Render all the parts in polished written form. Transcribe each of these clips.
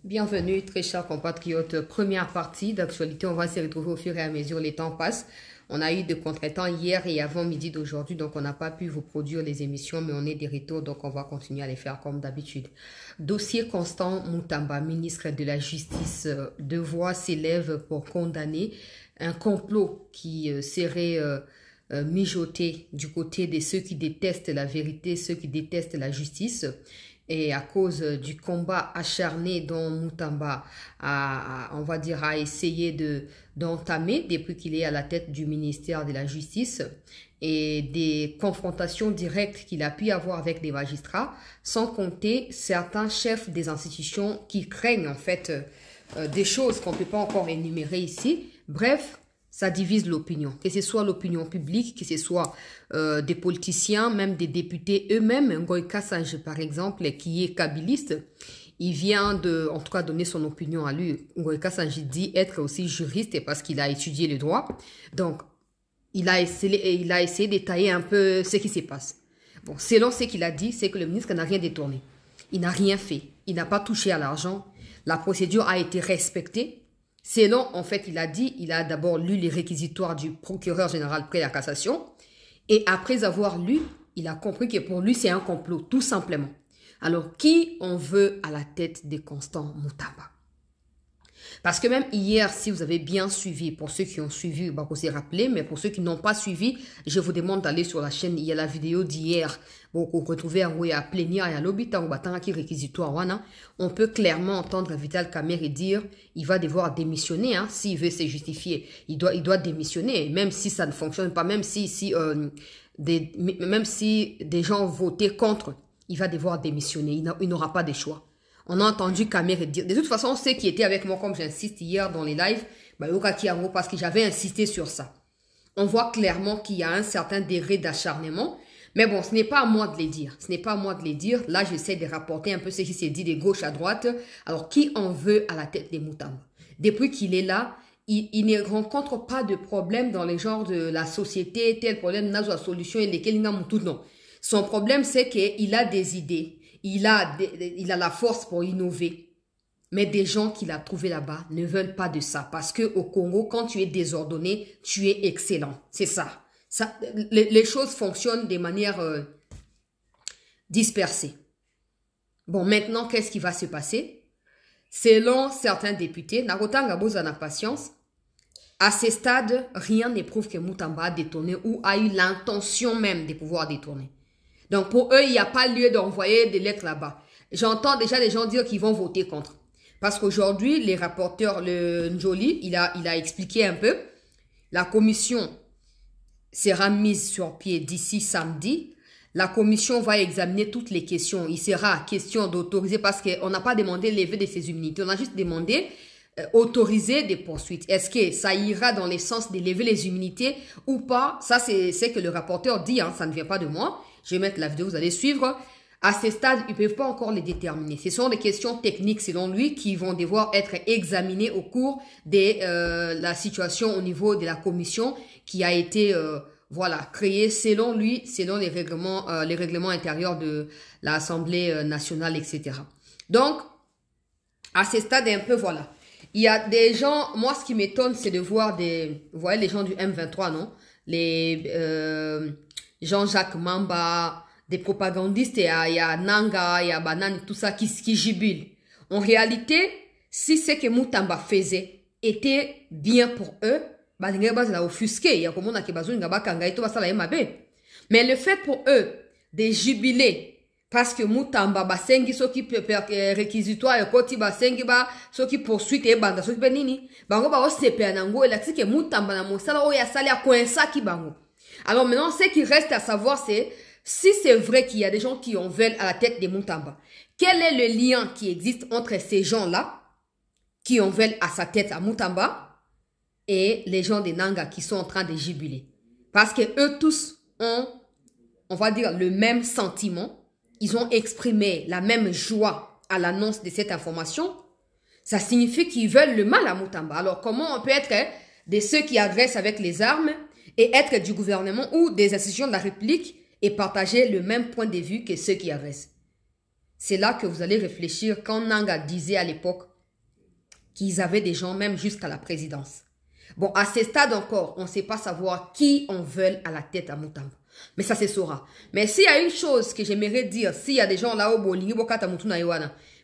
Bienvenue, très chers compatriotes. Première partie d'actualité, on va se retrouver au fur et à mesure, les temps passent. On a eu de contretemps hier et avant midi d'aujourd'hui, donc on n'a pas pu vous produire les émissions, mais on est de retour, donc on va continuer à les faire comme d'habitude. Dossier Constant Moutamba, ministre de la Justice, deux voix s'élèvent pour condamner un complot qui serait mijoté du côté de ceux qui détestent la vérité, ceux qui détestent la justice. Et à cause du combat acharné dont Moutamba on va dire, a essayé d'entamer depuis qu'il est à la tête du ministère de la Justice et des confrontations directes qu'il a pu avoir avec des magistrats, sans compter certains chefs des institutions qui craignent en fait des choses qu'on ne peut pas encore énumérer ici. Bref, ça divise l'opinion, que ce soit l'opinion publique, que ce soit des politiciens, même des députés eux-mêmes. Ngoï Kassange, par exemple, qui est kabiliste, il vient de, en tout cas, donner son opinion à lui. Ngoï Kassange dit être aussi juriste parce qu'il a étudié le droit. Donc, il a essayé d'étayer un peu ce qui se passe. Bon, selon ce qu'il a dit, c'est que le ministre n'a rien détourné. Il n'a rien fait. Il n'a pas touché à l'argent. La procédure a été respectée. Selon, en fait, il a dit, il a d'abord lu les réquisitoires du procureur général près la cassation. Et après avoir lu, il a compris que pour lui, c'est un complot, tout simplement. Alors, qui on veut à la tête de Constant Moutamba? Parce que même hier, si vous avez bien suivi, pour ceux qui ont suivi, bah, vous s'est rappelé, mais pour ceux qui n'ont pas suivi, je vous demande d'aller sur la chaîne. Il y a la vidéo d'hier. Bon, vous retrouvez à plénière et à l'hôpital, réquisitoire. On peut clairement entendre Vital Kamerhe dire il va devoir démissionner. Hein, s'il veut se justifier, il doit démissionner, même si ça ne fonctionne pas, même si des gens votaient contre, il va devoir démissionner. Il n'aura pas de choix. On a entendu Kamerhe dire. De toute façon, on sait qui était avec moi, comme j'insiste hier dans les lives, parce que j'avais insisté sur ça. On voit clairement qu'il y a un certain degré d'acharnement. Mais bon, ce n'est pas à moi de les dire. Ce n'est pas à moi de les dire. Là, j'essaie de rapporter un peu ce qui s'est dit de gauche à droite. Alors, qui en veut à la tête des Moutamba? Depuis qu'il est là, il ne rencontre pas de problème dans les genres de la société, tel problème, n'a pas de solution et lesquels il n'a tout, non. Son problème, c'est qu'il a des idées. Il a la force pour innover. Mais des gens qu'il a trouvés là-bas ne veulent pas de ça. Parce qu'au Congo, quand tu es désordonné, tu es excellent. C'est ça. Les choses fonctionnent de manière dispersée. Bon, maintenant, qu'est-ce qui va se passer? Selon certains députés, Narotanga Bozana patience, à ce stade, rien ne prouve que Moutamba a détourné ou a eu l'intention même de pouvoir détourner. Donc, pour eux, il n'y a pas lieu d'envoyer des lettres là-bas. J'entends déjà des gens dire qu'ils vont voter contre. Parce qu'aujourd'hui, les rapporteurs, le Njoli, il a expliqué un peu. La commission sera mise sur pied d'ici samedi. La commission va examiner toutes les questions. Il sera question d'autoriser, parce qu'on n'a pas demandé lever de ses immunités. On a juste demandé autoriser des poursuites. Est-ce que ça ira dans le sens de lever les immunités ou pas? Ça, c'est ce que le rapporteur dit, hein, ça ne vient pas de moi. Je vais mettre la vidéo, vous allez suivre. À ce stade, ils ne peuvent pas encore les déterminer. Ce sont des questions techniques, selon lui, qui vont devoir être examinées au cours de la situation au niveau de la commission qui a été créée, selon lui, selon les règlements intérieurs de l'Assemblée nationale, etc. Donc, à ce stade, un peu, voilà. Il y a des gens, moi, ce qui m'étonne, c'est de voir vous voyez les gens du M23, non? Les Jean-Jacques Mamba, des propagandistes, il y a Nanga, il y a Banane, tout ça qui jubilent. En réalité, si ce que Moutamba faisait était bien pour eux, mais le fait pour eux de jubiler parce que Moutamba basengi soki réquisitoire et koti basengi ba soki poursuite et banda soki benini bango ba osepe nango et la que Moutamba na mosala o ya sali a coinça ki bango. Alors maintenant, ce qui reste à savoir, c'est si c'est vrai qu'il y a des gens qui en veulent à la tête de Moutamba. Quel est le lien qui existe entre ces gens-là qui en veulent à sa tête à Moutamba et les gens de Nanga qui sont en train de jubiler? Parce que eux tous ont, on va dire, le même sentiment. Ils ont exprimé la même joie à l'annonce de cette information. Ça signifie qu'ils veulent le mal à Moutamba. Alors comment on peut être de ceux qui agressent avec les armes et être du gouvernement ou des institutions de la République et partager le même point de vue que ceux qui agressent? C'est là que vous allez réfléchir quand Nanga disait à l'époque qu'ils avaient des gens même jusqu'à la présidence. Bon, à ce stade encore, on ne sait pas savoir qui on veut à la tête à Moutamba. Mais ça se saura. Mais s'il y a une chose que j'aimerais dire, s'il y a des gens là au Bolingi,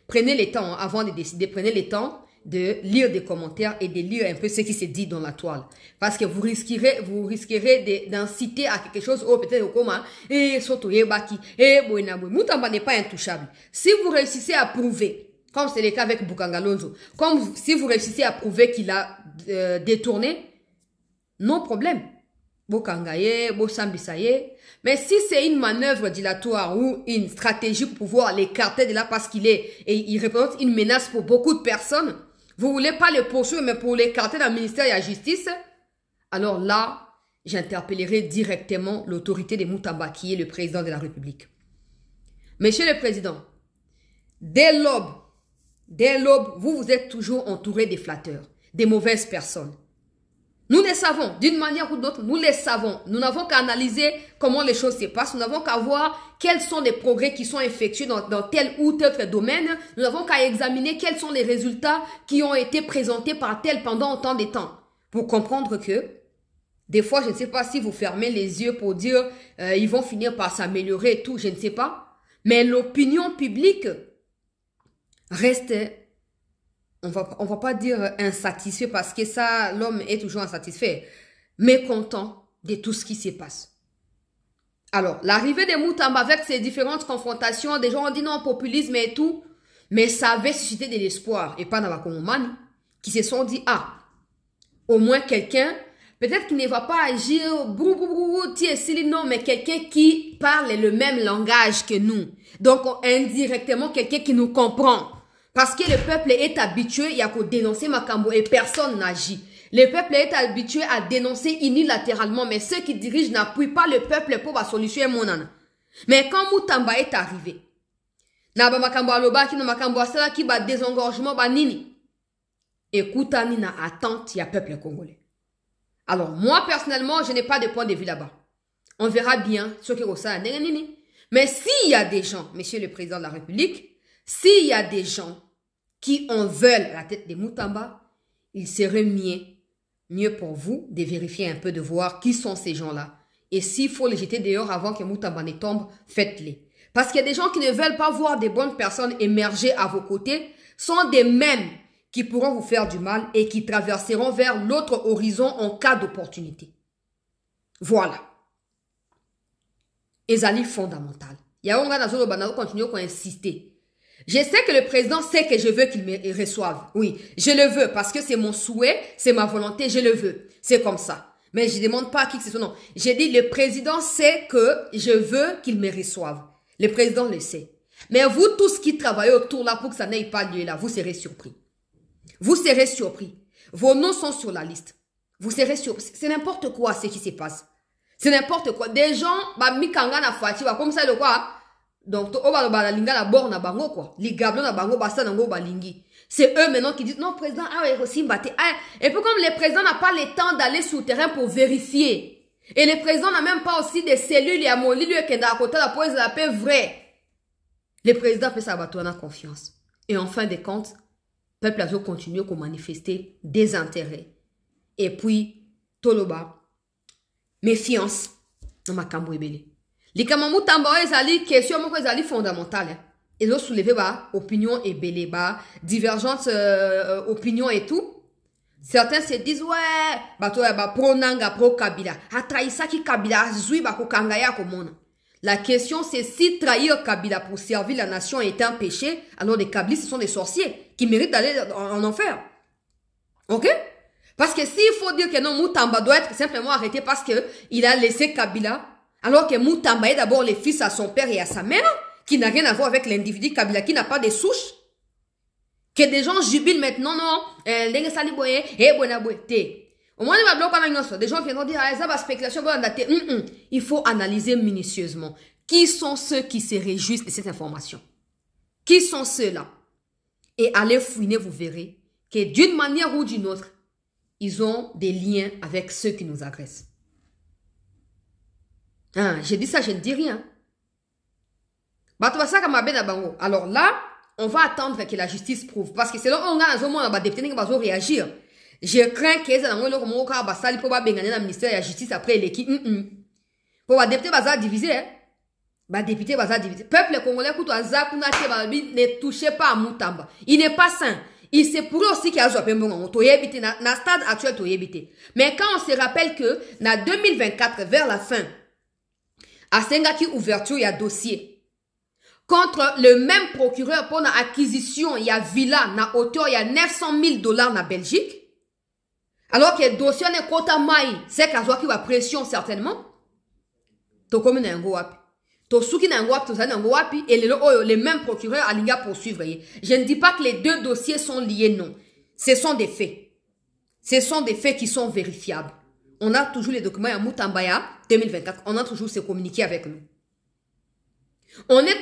prenez le temps avant de décider, prenez le temps de lire des commentaires et de lire un peu ce qui se dit dans la toile. Parce que vous risquerez d'inciter à quelque chose, oh peut-être au comment, et Sotoye Baki, et Boenabou. Moutamba n'est pas intouchable. Si vous réussissez à prouver, comme c'est le cas avec Boukangalonzo, comme si vous réussissez à prouver qu'il a détourné, non problème. Bokangaye, Bosambisaye. Mais si c'est une manœuvre dilatoire ou une stratégie pour pouvoir l'écarter de là parce il représente une menace pour beaucoup de personnes, vous voulez pas le poursuivre, mais pour l'écarter dans le ministère de la Justice, alors là, j'interpellerai directement l'autorité de Moutamba, qui est le président de la République. Monsieur le Président, dès l'aube, vous êtes toujours entouré des flatteurs, des mauvaises personnes. Nous les savons, d'une manière ou d'autre, nous les savons. Nous n'avons qu'à analyser comment les choses se passent. Nous n'avons qu'à voir quels sont les progrès qui sont effectués dans tel ou tel domaine. Nous n'avons qu'à examiner quels sont les résultats qui ont été présentés par tel pendant autant de temps. Pour comprendre que, des fois, je ne sais pas si vous fermez les yeux pour dire ils vont finir par s'améliorer et tout, je ne sais pas. Mais l'opinion publique reste... On va pas dire insatisfait parce que ça, l'homme est toujours insatisfait, mécontent de tout ce qui se passe. Alors, l'arrivée de Moutamba avec ses différentes confrontations, des gens ont dit non, populisme et tout, mais ça avait suscité de l'espoir, et pas dans la Congomanie, qui se sont dit, ah, au moins quelqu'un, peut-être qu'il ne va pas agir, non, mais quelqu'un qui parle le même langage que nous. Donc, indirectement, quelqu'un qui nous comprend. Parce que le peuple est habitué, il y a qu'à dénoncer Makambo et personne n'agit. Le peuple est habitué à dénoncer unilatéralement, mais ceux qui dirigent n'appuient pas le peuple pour la solution. Mais quand Moutamba est arrivé, Naba Makambo Aloba qui na Makambo Asala qui bat désengorgement nini. Écoutez, na attente, il y a peuple congolais. Alors moi personnellement, je n'ai pas de point de vue là-bas. On verra bien ce que ça nini. Mais s'il y a des gens, monsieur le président de la République, s'il y a des gens qui en veulent à la tête de Moutamba, il serait mieux pour vous de vérifier un peu, de voir qui sont ces gens-là. Et s'il faut les jeter dehors avant que Moutamba ne tombe, faites-les. Parce qu'il y a des gens qui ne veulent pas voir des bonnes personnes émerger à vos côtés, sont des mêmes qui pourront vous faire du mal et qui traverseront vers l'autre horizon en cas d'opportunité. Voilà. Ezali fondamental. Il y a un gars dans le banal continue à insister. Je sais que le président sait que je veux qu'il me reçoive. Oui, je le veux parce que c'est mon souhait, c'est ma volonté, je le veux. C'est comme ça. Mais je ne demande pas à qui que ce soit. Non. J'ai dit le président sait que je veux qu'il me reçoive. Le président le sait. Mais vous tous qui travaillez autour là pour que ça n'ait pas lieu là, vous serez surpris. Vous serez surpris. Vos noms sont sur la liste. Vous serez surpris. C'est n'importe quoi ce qui se passe. C'est n'importe quoi. Des gens, mikanga na fati, comme ça le quoi. Donc, c'est eux maintenant qui disent, non, président, et puis comme le président n'a pas le temps d'aller sur le terrain pour vérifier, et le président n'a même pas aussi des cellules, il y a mon lit, qui est à côté de la police de la paix vrai. Le président fait sa bâtonne en confiance. Et en fin de compte, le peuple a continué à manifester des intérêts. Et puis, Toloba, méfiance, dans ma cambo ebele. Les Kamamou Tamba ezali question moko ezali fondamentale. Ils ont soulevé opinion et belé divergence opinion et tout. Certains se disent ouais pro Nanga pro Kabila. A trahisa ki Kabila zui ko kangaya komona. La question c'est si trahir Kabila pour servir la nation est un péché, alors les Kabilistes ce sont des sorciers qui méritent d'aller en enfer. OK? Parce que s'il faut dire que non Moutamba doit être simplement arrêté parce que il a laissé Kabila. Alors que Moutamba est d'abord le fils à son père et à sa mère, qui n'a rien à voir avec l'individu Kabila, qui n'a pas de souche. Que des gens jubilent maintenant, non, au moins, des gens viendront dire, ça va spéculation, il faut analyser minutieusement. Qui sont ceux qui se réjouissent de cette information? Qui sont ceux-là? Et allez fouiner, vous verrez que d'une manière ou d'une autre, ils ont des liens avec ceux qui nous agressent. J'ai dit ça, je ne dis rien. Alors là, on va attendre que la justice prouve. Parce que selon on a un moment, on va député qui va réagir. Je crains que ça n'engole comme on va passer pour va benganer dans le ministère de la justice après l'équipe. Pour va député va diviser. Bah député va diviser. Peuple congolais pour toi Zakuna ne touchez pas à Moutamba. Il n'est pas sain. Il se pourrait aussi qu'il y a un bon toyébité na stade actuel toyébité. Mais quand on se rappelle que na 2024 vers la fin à Sengaki ouverture il y a dossier contre le même procureur pour la acquisition il y a villa na hauteur il y a $900,000 na Belgique. Alors que le dossier n'est quota maï, c'est qu'à qui va pression certainement. To comme un wapi. To souki na wapi, to zana wapi et les mêmes procureurs à l'inga poursuivre. Je ne dis pas que les deux dossiers sont liés, non. Ce sont des faits. Ce sont des faits qui sont vérifiables. On a toujours les documents à Moutambaya 2024. On a toujours ces communiqués avec nous. On a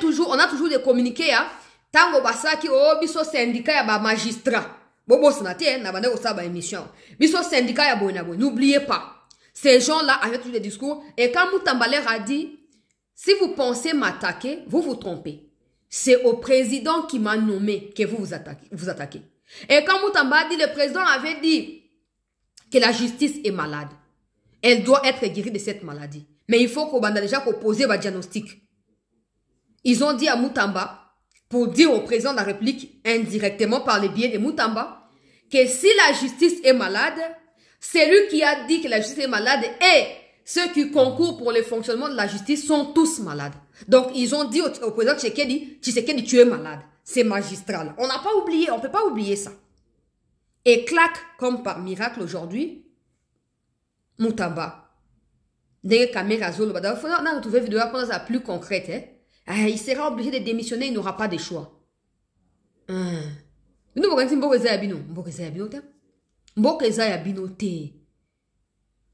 toujours des communiqués à Tango Basaki au biso syndicat ya ba magistrat. Bobo Senate, n'a pas de émission. Biso syndicat ya boinabo. N'oubliez pas. Ces gens-là avec tous les discours. Et quand Moutambaler a dit, si vous pensez m'attaquer, vous vous trompez. C'est au président qui m'a nommé que vous attaquez. Et quand Moutamba a dit, le président avait dit que la justice est malade. Elle doit être guérie de cette maladie. Mais il faut qu'on ait déjà posé un diagnostic. Ils ont dit à Moutamba, pour dire au président de la République, indirectement par les biais de Moutamba, que si la justice est malade, c'est lui qui a dit que la justice est malade et ceux qui concourent pour le fonctionnement de la justice sont tous malades. Donc, ils ont dit au président Tshisekedi, tu es malade. C'est magistral. On n'a pas oublié, on ne peut pas oublier ça. Et clac, comme par miracle aujourd'hui, Moutamba, des caméras, il faudra trouver une vidéo plus concrète, hein. Il sera obligé de démissionner, il n'aura pas de choix. Nous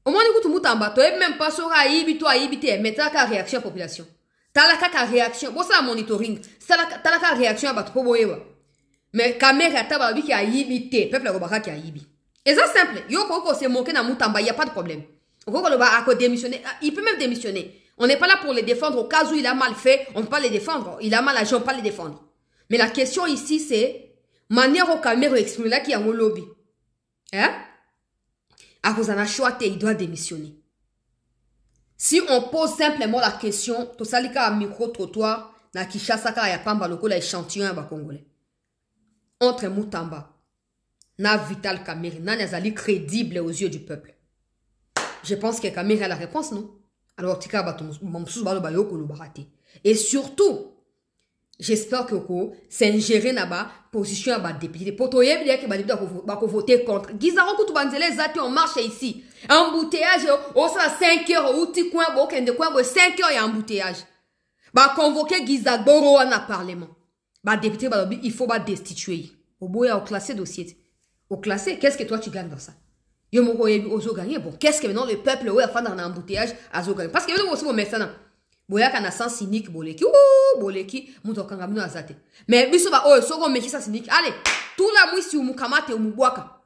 au moins, écoute, Moutamba, tu n'es même pas sur Aïbité, mais tu as la réaction à la population. Tu as la réaction. Bon, ça, monitoring. Tu as la réaction à la population. Mais caméra, tu as qui a Aïbité. Peuple, qui a Aïbi. Et ça, simple. Yo, quand c'est moqué dans Moutamba, il n'y a pas de problème. Il peut même démissionner. On n'est pas là pour les défendre. Au cas où il a mal fait, on ne peut pas les défendre. Il a mal agi, on ne peut pas les défendre. Mais la question ici, c'est manière au caméra exprimer là qui a un lobby. Hein? À cause d'un choix, il doit démissionner. Si on pose simplement la question, to salika a micro-trottoir, na Kishasa ka ya pamba loko la échantillon ya ba Congolais. Entre Moutamba, na Vital Kamerhe, na Nazali crédible aux yeux du peuple. Je pense que Kamerhe a la réponse, non? Alors, tika ba mamsous ba lo ba yoko lo barate. Et surtout, j'espère que c'est ingéré là-bas, position à bas député. Pour toi, il y a des députés qui voter contre. Gizaro Koutou Banzele Zati, on marche ici. Embouteillage, au 5 heures, ou ti coin, au 5 heures, il y a embouteillage. Bah, convoquer Gizagoro en parlement. Bah, député, il faut pas destituer. Au bout, il y a au classé dossier. Au classé, qu'est-ce que toi tu gagnes dans ça? Yo mo ozo gagner. Bon, qu'est-ce que maintenant le peuple, ouais, a fait dans l'embouteillage, a zo gagner? Parce que nous aussi, on met ça dans. Boya kana sens cynique boleki boleki muto kangamino azate mais biso ba oyo soko meki ça cynique allez tout la mwisi umukamate umubwaka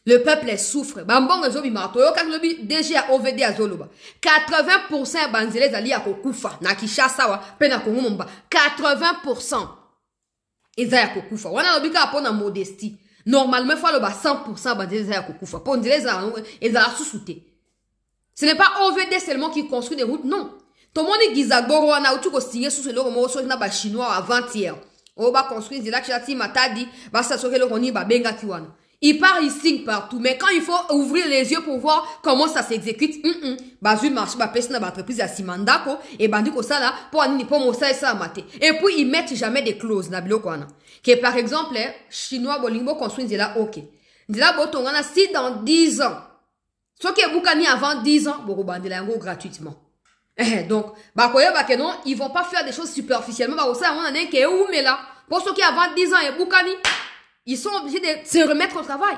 le peuple souffre bambongo zo bimato yo quand lobi déjà OVD azoloba 80% banzele zali ya kokufa na Kinshasa wa pe na Kongo momba 80% eza ya kokufa wana lobi ka pona modestie normalement faut le ba 100% banzele ya kokufa pour nzele za eza sous-souté. Ce n'est pas OVD seulement qui construit des routes, non. Tout le monde est Gizagoro, on a tout signé sous ce logo, on a chinois avant-hier. On va construire des lacs, matadi, va s'assurer le roni, benga kiwana. Il part, il signe partout, mais quand il faut ouvrir les yeux pour voir comment ça s'exécute, une marche, pèse dans l'entreprise à Simandako, et bandiko ça là, pour aller pour mossa et ça maté. Et puis ils mettent jamais des clauses, nabilo kwana. Que par exemple, chinois, bolingo construit des là, ok. Des là, botongana, si dans 10 ans, ce qui est boukani avant 10 ans, bon, gratuitement. Donc, non, ils vont pas faire des choses superficiellement. Pour ceux qui avant 10 ans et boukani, ils sont obligés de se remettre au travail.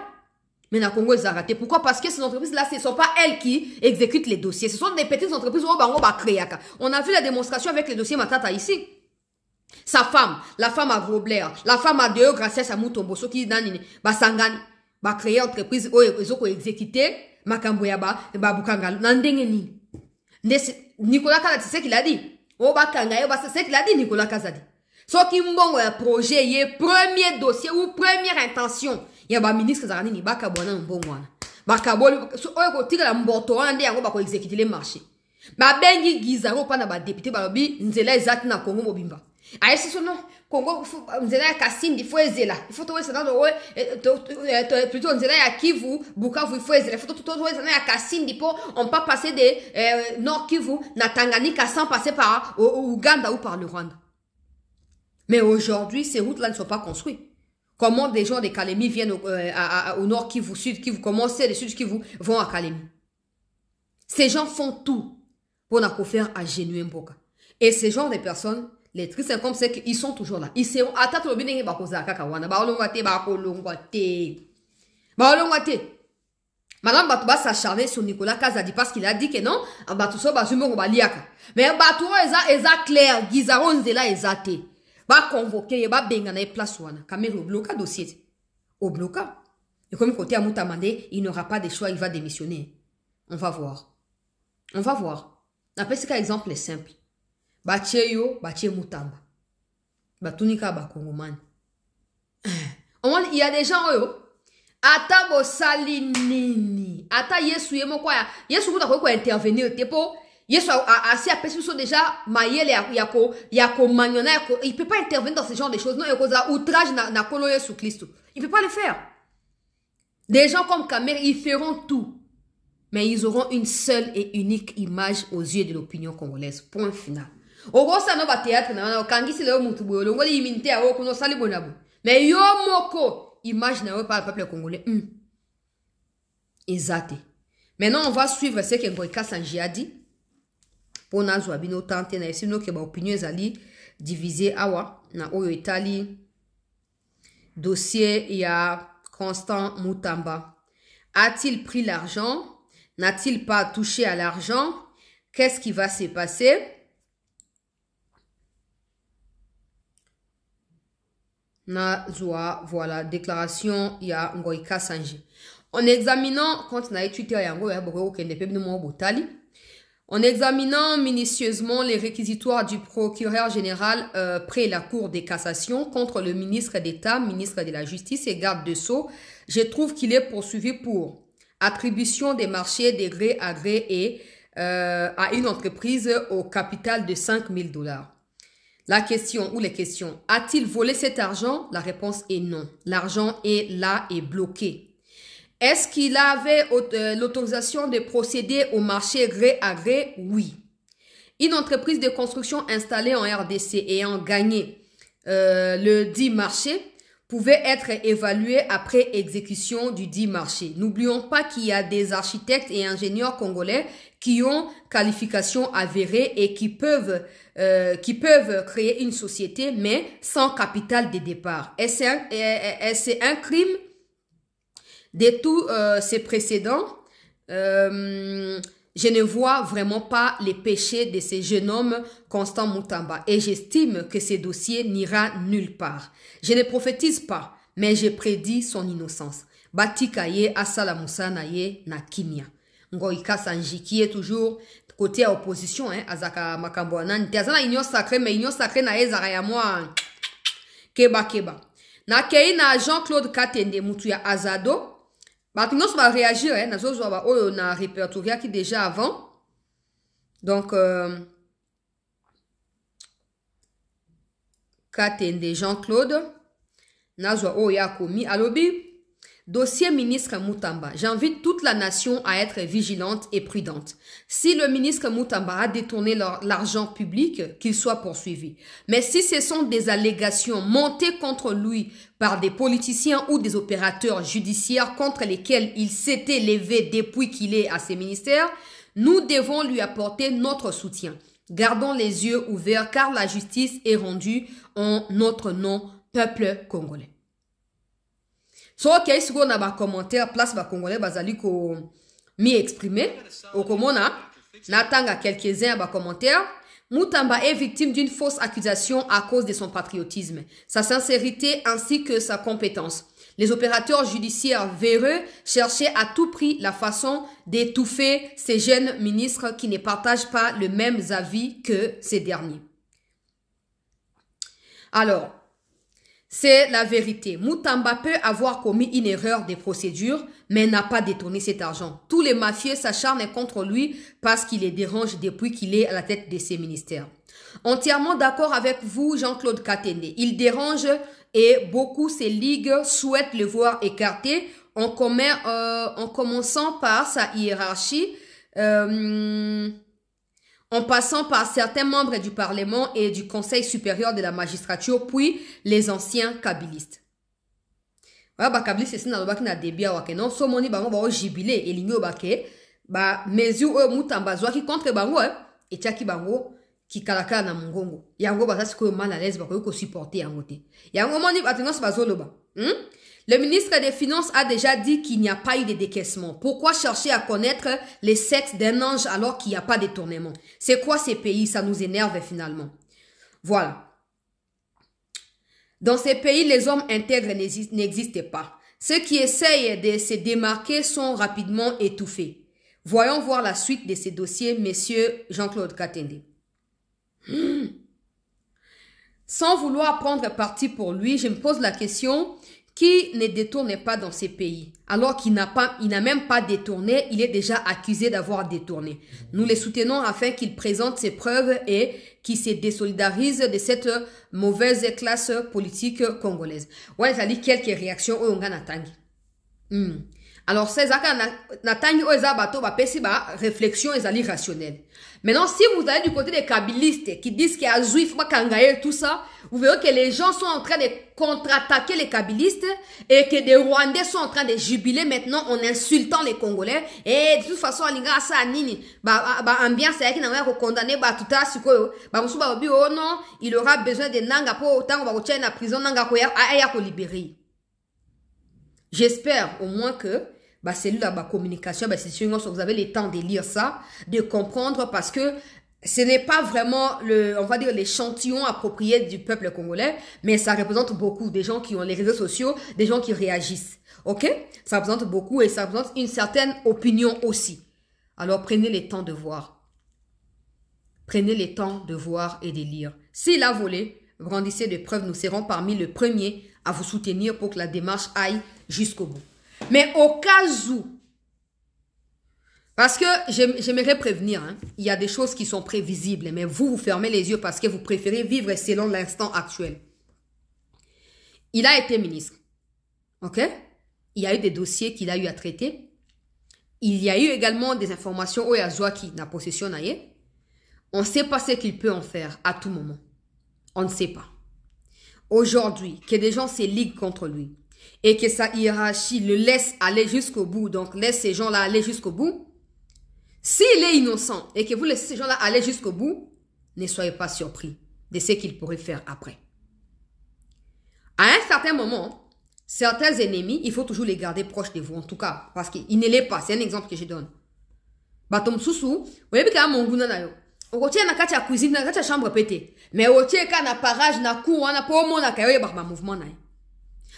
Mais dans le Congo, ils ont raté. Pourquoi? Parce que ces entreprises-là, ce ne sont pas elles qui exécutent les dossiers. Ce sont des petites entreprises où on a vu la démonstration avec les dossiers Matata ici. Sa femme, la femme à Gros Blair, la femme à Deo, grâce à Moutombo, ceux qui Basangani, créer entreprise, ils ont exécuté, Makamboyaba, Babukangal, Nandengeni. Nicolas Kazadi, c'est ce qu'il a dit. C'est ce qu'il a dit, Nicolas Kazadi. Ce qui est projet, il est premier dossier ou première intention. Il y a un ministre qui a dit que un bon one. Bakabol, so oyo tira la mboto ande yango bako exécuter les marchés. Ba bengi gizaro pa na ba député balobi nzela ezati na Congo mobimba. Ayesi so non Congo nzela ya Kasindi faut ezela. Il faut to ezela plutôt nzela ya Kivu, Bukavu il faut ezela. Il faut to ezela ya Kasindi pour on pas passer de Nord Kivu na Tanganyika sans passer par Ouganda ou par le Rwanda. Mais aujourd'hui, ces routes-là ne sont pas construites. Comment des gens de Kalemi viennent au Nord Kivu, Sud Kivu, comment c'est les Sud Kivu vont à Kalemi. Ces gens font tout pour nous faire à genou Mboka. Et ces gens de personnes, les tristes comme c'est qu'ils sont toujours là. Ils seront à tête au bine bakoza kakawana, baolongate, baolongate. Madame Batouba s'acharner sur Nicolas Kazadi parce qu'il a dit que non, Batouso bazumo baliaka. Mais Batouba eza clair, Gizaron zela ezate. Va convoquer, va bengana place wana. Kamere au bloca dossier. Au bloca. Et comme côté à Moutamandé, il n'aura pas de choix, il va démissionner. On va voir. On va voir. Après, c'est qu'un exemple simple. Bache yo, bache Moutamba. Batunika ba Kongoman. Il y a des gens, ata bo salinini. Ata yesu yemo kwa ya. Yesu kuta kwa intervenir. Tepo. Yesu assez aperçu sont déjà maïel yako magnona il peut pas intervenir dans ce genre de choses non yako za outrage na kolo Yesu Christ il peut pas le faire. Des gens comme Kamer ils feront tout mais ils auront une seule et unique image aux yeux de l'opinion congolaise, point final. Au gros ça no ba théâtre na kangisi le mutu boyo ngoli imité a okuno sali bonabo mais yo moko image na pas le peuple congolais exact. Maintenant on va suivre ce que Ngoïka Sanji a dit. Pour nazwa bino tante na sino ke ba opinion ezali divisé awa na oyo Italie dossier ya Constant Moutamba. A-t-il pris l'argent? N'a-t-il pas touché à l'argent? Qu'est-ce qui va se passer? Nazwa, voilà, déclaration ya Ngoïka Sanji. En examinant quand na étudié yango ya boko kende pe bino mo botali. En examinant minutieusement les réquisitoires du procureur général près la Cour de cassation contre le ministre d'État, ministre de la Justice et garde de Sceaux, je trouve qu'il est poursuivi pour attribution des marchés de gré à gré et à une entreprise au capital de $5 000. La question ou les questions, a-t-il volé cet argent? La réponse est non. L'argent est là et bloqué. Est-ce qu'il avait l'autorisation de procéder au marché gré à gré? Oui. Une entreprise de construction installée en RDC ayant gagné le dit marché pouvait être évaluée après exécution du dit marché. N'oublions pas qu'il y a des architectes et ingénieurs congolais qui ont qualification avérée et qui peuvent créer une société mais sans capital de départ. Et c'est un crime. De tous ces précédents, je ne vois vraiment pas les péchés de ce jeune homme Constant Moutamba et j'estime que ce dossier n'ira nulle part. Je ne prophétise pas, mais je prédis son innocence. Batikaye Asala Moussa Naye na Kimia. Ngoïka Sanji qui est toujours côté à opposition, Azaka Makambo Anani. Tiazana union sacrée, mais union sacrée na ezara ya moi. Keba keba. Na kei na Jean-Claude Katende Moutuya Azado. Nous va réagir, on a répertorié qui déjà avant. Donc, Katende Jean-Claude, Nazwa Oya Komi, Alobi, dossier ministre Moutamba. J'invite toute la nation à être vigilante et prudente. Si le ministre Moutamba a détourné l'argent public, qu'il soit poursuivi. Mais si ce sont des allégations montées contre lui par des politiciens ou des opérateurs judiciaires contre lesquels il s'était levé depuis qu'il est à ses ministères, nous devons lui apporter notre soutien. Gardons les yeux ouverts car la justice est rendue en notre nom, peuple congolais. So, ok, si on a un commentaire, place va congolais, bazali ko mi exprimer. Au komona, n'attanga quelques-uns à commentaire. Moutamba est victime d'une fausse accusation à cause de son patriotisme, sa sincérité ainsi que sa compétence. Les opérateurs judiciaires véreux cherchaient à tout prix la façon d'étouffer ces jeunes ministres qui ne partagent pas le même avis que ces derniers. Alors, c'est la vérité. Mutamba peut avoir commis une erreur de procédure, mais n'a pas détourné cet argent. Tous les mafieux s'acharnent contre lui parce qu'il les dérange depuis qu'il est à la tête de ses ministères. Entièrement d'accord avec vous, Jean-Claude Katende. Il dérange et beaucoup ces ligues souhaitent le voir écarté en commençant par sa hiérarchie, en passant par certains membres du Parlement et du Conseil supérieur de la magistrature, puis les anciens kabylistes. Voilà, ba kabylistes, c'est dans le débia wake non, so moni bango ba jubilé et ligno bake, ba mesure mutamba zwaki contre bango et tiaki bango ki kalaka na mungongo. Yango ba sasi ko mal à l'aise ba ko supporter yango te. Yango moni batengo ba zoloba. Le ministre des Finances a déjà dit qu'il n'y a pas eu de décaissement. Pourquoi chercher à connaître les sexes d'un ange alors qu'il n'y a pas de détournement? C'est quoi ces pays? Ça nous énerve finalement. Voilà. Dans ces pays, les hommes intègres n'existent pas. Ceux qui essayent de se démarquer sont rapidement étouffés. Voyons voir la suite de ces dossiers, messieurs Jean-Claude Katende. Sans vouloir prendre parti pour lui, je me pose la question... Qui ne détourne pas dans ces pays? Alors qu'il n'a même pas détourné, il est déjà accusé d'avoir détourné. Nous les soutenons afin qu'il présente ses preuves et qu'il se désolidarise de cette mauvaise classe politique congolaise. Ouais, ça dit quelques réactions au Natangi. Alors, ces Natangi bateau va passer réflexion et rationnelle. Maintenant, si vous allez du côté des kabylistes qui disent qu'il y a Zouif, Makangaye, tout ça, vous verrez que les gens sont en train de contre-attaquer les kabylistes et que des Rwandais sont en train de jubiler maintenant en insultant les Congolais. Et de toute façon, ambiance qui n'a pas condamné, oh non, il aura besoin de Nanga pour autant qu'on va la prison Nanga pour libérer. J'espère au moins que cellule de communication, c'est sûr que vous avez le temps de lire ça, de comprendre parce que ce n'est pas vraiment on va dire l'échantillon approprié du peuple congolais, mais ça représente beaucoup des gens qui ont les réseaux sociaux, des gens qui réagissent. Ok? Ça représente beaucoup et ça représente une certaine opinion aussi. Alors prenez le temps de voir. Prenez le temps de voir et de lire. S'il a volé, brandissez des preuves, nous serons parmi les premiers à vous soutenir pour que la démarche aille jusqu'au bout. Mais au cas où, parce que j'aimerais prévenir, il y a des choses qui sont prévisibles, mais vous fermez les yeux parce que vous préférez vivre selon l'instant actuel. Il a été ministre, ok? Il y a eu des dossiers qu'il a eu à traiter. Il y a eu également des informations où il y a Zouaki dans la possession. On ne sait pas ce qu'il peut en faire à tout moment. On ne sait pas. Aujourd'hui, que des gens se liguent contre lui et que sa hiérarchie le laisse aller jusqu'au bout, donc laisse ces gens-là aller jusqu'au bout, s'il est innocent et que vous laissez ces gens-là aller jusqu'au bout, ne soyez pas surpris de ce qu'il pourrait faire après. À un certain moment, certains ennemis, il faut toujours les garder proches de vous, en tout cas, parce qu'ils ne l'est pas. C'est un exemple que je donne. Batom Soussou, vous voyez que mon goût na yo. On tient na katia cuisine, na katia chambre pété. Mais on tient na parage, na cour, na pas au monde na kayo ba mouvement na.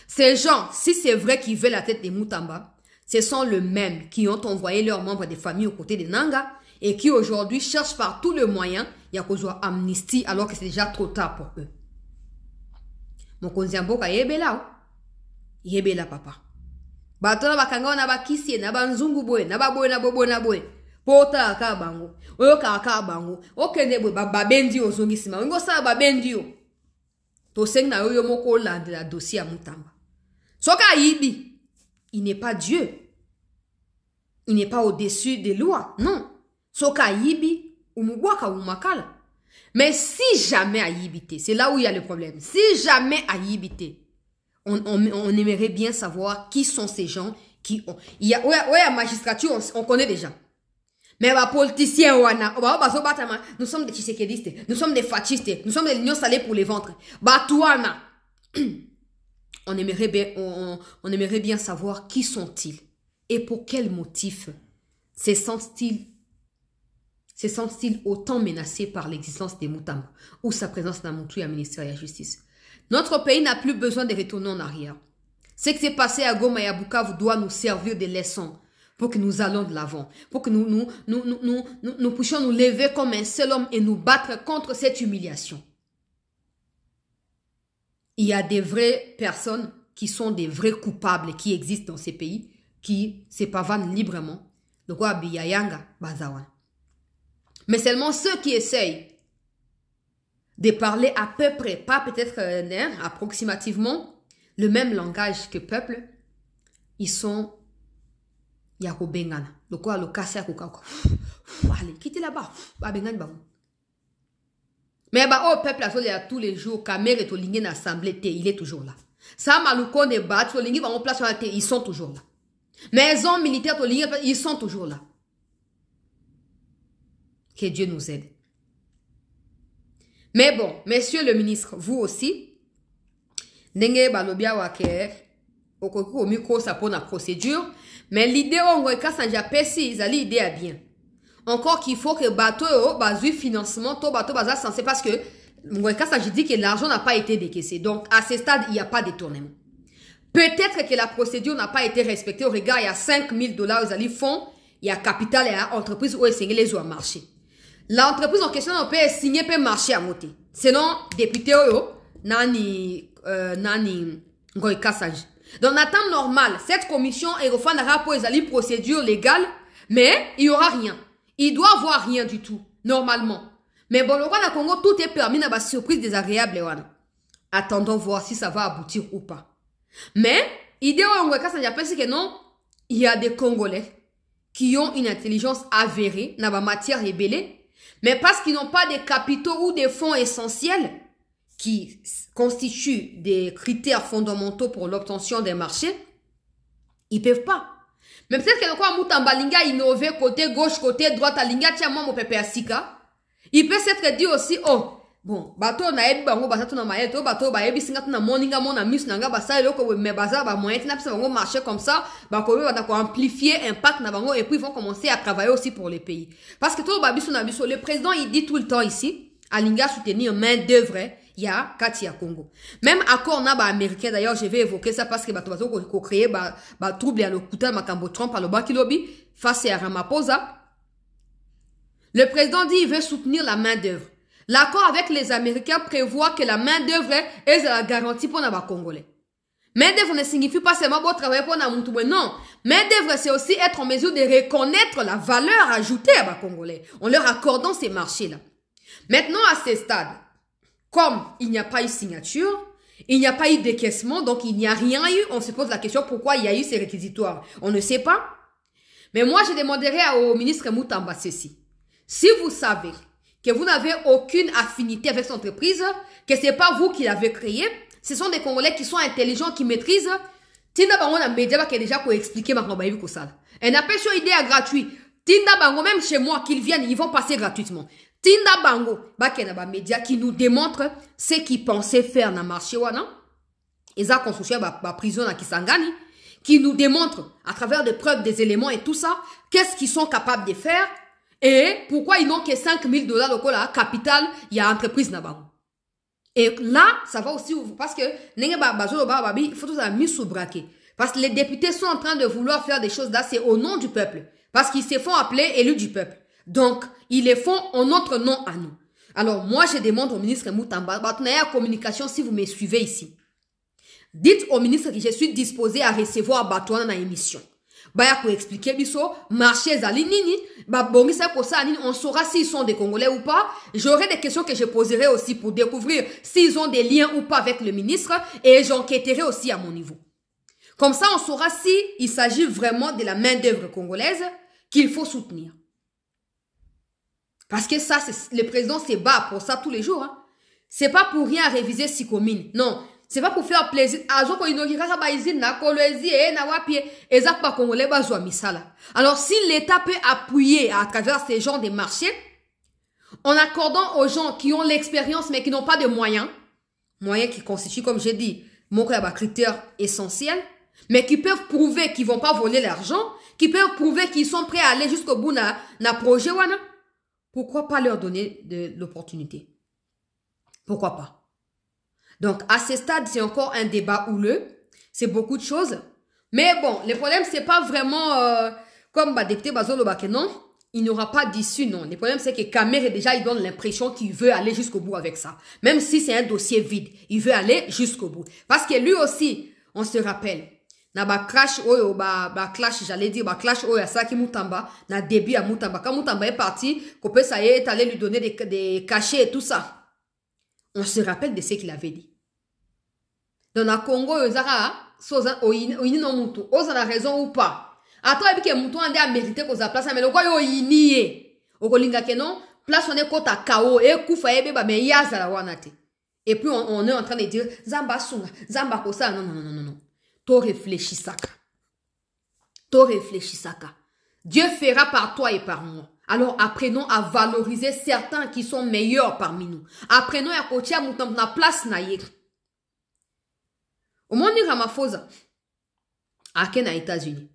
Ces gens, si c'est vrai qu'ils veulent la tête des Mutamba, ce sont les mêmes qui ont envoyé leurs membres de famille aux côtés de Nanga et qui aujourd'hui cherchent par tous les moyens, il y a qu'aux amnistie alors que c'est déjà trop tard pour eux. Mon konziamboka yebela, yebela papa. Batona bakanga na bakisi na banzungu boy, na baboy na bobo na boy. Pota ka bango, oyo ka bango, okende boy babendi ozongisima, ngo sa babendi yo. To seng na yo moko la dossier à Mutamba. Soka yibi, il n'est pas Dieu. Il n'est pas au-dessus des lois, non. Soka yibi, umugwaka umakala. Mais si jamais à yibité, c'est là où il y a le problème. Si jamais à yibité, on aimerait bien savoir qui sont ces gens qui ont... Il y a, ouais, la magistrature, on connaît déjà. Mais les politiciens, nous sommes des tshisekedistes, nous sommes des fachistes, nous sommes des lignons salés pour les ventres. On aimerait bien savoir qui sont-ils et pour quel motif se sentent-ils autant menacés par l'existence des Mutamba ou sa présence dans le ministère de la Justice. Notre pays n'a plus besoin de retourner en arrière. Ce qui s'est passé à Goma et à Bukavu doit nous servir de leçon pour que nous allons de l'avant, pour que nous puissions nous lever comme un seul homme et nous battre contre cette humiliation. il y a des vraies personnes qui sont des vrais coupables qui existent dans ces pays, qui se pavanent librement. Donc, mais seulement ceux qui essayent de parler à peu près, pas peut-être approximativement, le même langage que peuple, ils sont Yarobengana. Le quoi, le casser allez, quittez là-bas. Mais bah, au peuple, il y a tous les jours, Kamer et Olingé l'assemblée, il est toujours là. Ça, Malouko ne bat, Olingé va en place sur la terre, ils sont toujours là. Maison militaire, ils sont toujours là. Que Dieu nous aide. Mais bon, messieurs le ministre, vous aussi, Nenge Balobia Wake, au micro, ça pour la procédure, mais l'idée, on va ils l'idée est bien. Encore qu'il faut que le bateau ait financement, tout bateau est censé parce que je dis que l'argent n'a pas été décaissé. Donc, à ce stade, il n'y a pas de détournement. Peut-être que la procédure n'a pas été respectée. Au regard, il y a 5 000 $, ils font, il y a capital et entreprise où ils les ont marché. L'entreprise en question, on peut signer, peut marcher à côté. Sinon, député, nani, dans la temps normal, cette commission est refondera pour les procédures légales, mais il n'y aura rien. Il doit avoir rien du tout, normalement. Mais bon, le Rwanda Congo, tout est permis, dans la surprise désagréable. Attendons voir si ça va aboutir ou pas. Mais, idée que non, il y a des Congolais qui ont une intelligence avérée dans la matière ébellée, mais parce qu'ils n'ont pas des capitaux ou des fonds essentiels qui constituent des critères fondamentaux pour l'obtention des marchés, ils peuvent pas. Mais peut-être que quoi Moutambalinga innové côté gauche, côté droite, à Linga tia moi mon pépé asika. Il peut s'être dit aussi, oh, bon, bateau na ebi bango bateau na mayeto, bateau ba ebi singa na moninga mona mis nanga basa eloko me baza ba moyen na pisa bango marcher comme ça, ba ko va amplifier impact na bango et puis ils vont commencer à travailler aussi pour les pays. Parce que tout babiso na biso, le président il dit tout le temps ici, à Linga soutenir main d'œuvre. Il y a Katia Congo. Même accord na ba américain, d'ailleurs, je vais évoquer ça parce que bato ko créer ba trouble à l'okuta makambo Trump à l'obaki lobby face à Ramaphosa. Le président dit qu'il veut soutenir la main d'œuvre. L'accord avec les Américains prévoit que la main d'œuvre est la garantie pour les Congolais. Main d'œuvre ne signifie pas seulement bon travail pour les Moutoubé. Non. Main d'œuvre, c'est aussi être en mesure de reconnaître la valeur ajoutée à les Congolais en leur accordant ces marchés-là. Maintenant, à ce stade, comme il n'y a pas eu signature, il n'y a pas eu décaissement, donc il n'y a rien eu, on se pose la question pourquoi il y a eu ces réquisitoires. On ne sait pas. Mais moi, je demanderai au ministre Moutamba ceci. Si vous savez que vous n'avez aucune affinité avec cette entreprise, que ce n'est pas vous qui l'avez créée, ce sont des Congolais qui sont intelligents, qui maîtrisent. Tinda Bango na média qui est déjà pour expliquer maintenant Baïbi Kosala. Un appel sur idée à gratuit. Tinda Bango, même chez moi, qu'ils viennent, ils vont passer gratuitement. Tinda Bango, ba média qui nous démontre ce qu'ils pensaient faire dans le marché wana. Ils ont construit la prison à Kisangani, qui nous démontre à travers des preuves, des éléments et tout ça, qu'est-ce qu'ils sont capables de faire et pourquoi ils n'ont que 5 000 $ au la capital, il y a entreprise là-bas. Et là, ça va aussi, parce que, il faut tout ça mis sous braquet. Parce que les députés sont en train de vouloir faire des choses là, c'est au nom du peuple. Parce qu'ils se font appeler élus du peuple. Donc, ils les font en notre nom à nous. Alors, moi, je demande au ministre Moutamba, communication, si vous me suivez ici. Dites au ministre que je suis disposé à recevoir Batouana dans l'émission. Baya pour expliquer biso, marché zali nini, bongisa kosa nini, on saura s'ils sont des Congolais ou pas. J'aurai des questions que je poserai aussi pour découvrir s'ils ont des liens ou pas avec le ministre et j'enquêterai aussi à mon niveau. Comme ça, on saura si il s'agit vraiment de la main-d'œuvre congolaise qu'il faut soutenir. Parce que ça, le président se bat pour ça tous les jours. Hein. C'est pas pour rien réviser Sikomine. Non. C'est pas pour faire plaisir. Alors, si l'État peut appuyer à travers ces gens des marchés, en accordant aux gens qui ont l'expérience mais qui n'ont pas de moyens qui constituent, comme j'ai dit, mon critère essentiel, mais qui peuvent prouver qu'ils vont pas voler l'argent, qui peuvent prouver qu'ils sont prêts à aller jusqu'au bout na projet wana, pourquoi pas leur donner de l'opportunité? Pourquoi pas? Donc, à ce stade, c'est encore un débat houleux. C'est beaucoup de choses. Mais bon, le problème, c'est pas vraiment comme député Bazolo Bake, non. il n'y aura pas d'issue, non. Le problème, c'est que Kamer, déjà, il donne l'impression qu'il veut aller jusqu'au bout avec ça. Même si c'est un dossier vide, il veut aller jusqu'au bout. Parce que lui aussi, on se rappelle, na ba clash oyo clash, j'allais dire clash oyo Asaki Mutamba, na début à Mutamba. Quand Mutamba est parti, Kopé ça y est allé lui donner des cachets et tout ça. On se rappelle de ce qu'il avait dit. Dans le Congo, Ozara, Soza, Oyini no Mutu, Oza a raison ou pas. Attends, et puis que Mutu ande a mérité qu'on sa place, mais le quoi Oyini, Okolinga que non, place on est kota kao, et Koufa ebe ba me yaza la wanate. Et puis on est en train de dire, Zamba Sunga, Zamba Kosa, non. To réfléchis Saka. To réfléchis Saka. Dieu fera par toi et par moi. Alors apprenons à valoriser certains qui sont meilleurs parmi nous. Apprenons à coacher à Mutu na place na ye. Au monde de Ramaphosa, à Kenya, États-Unis.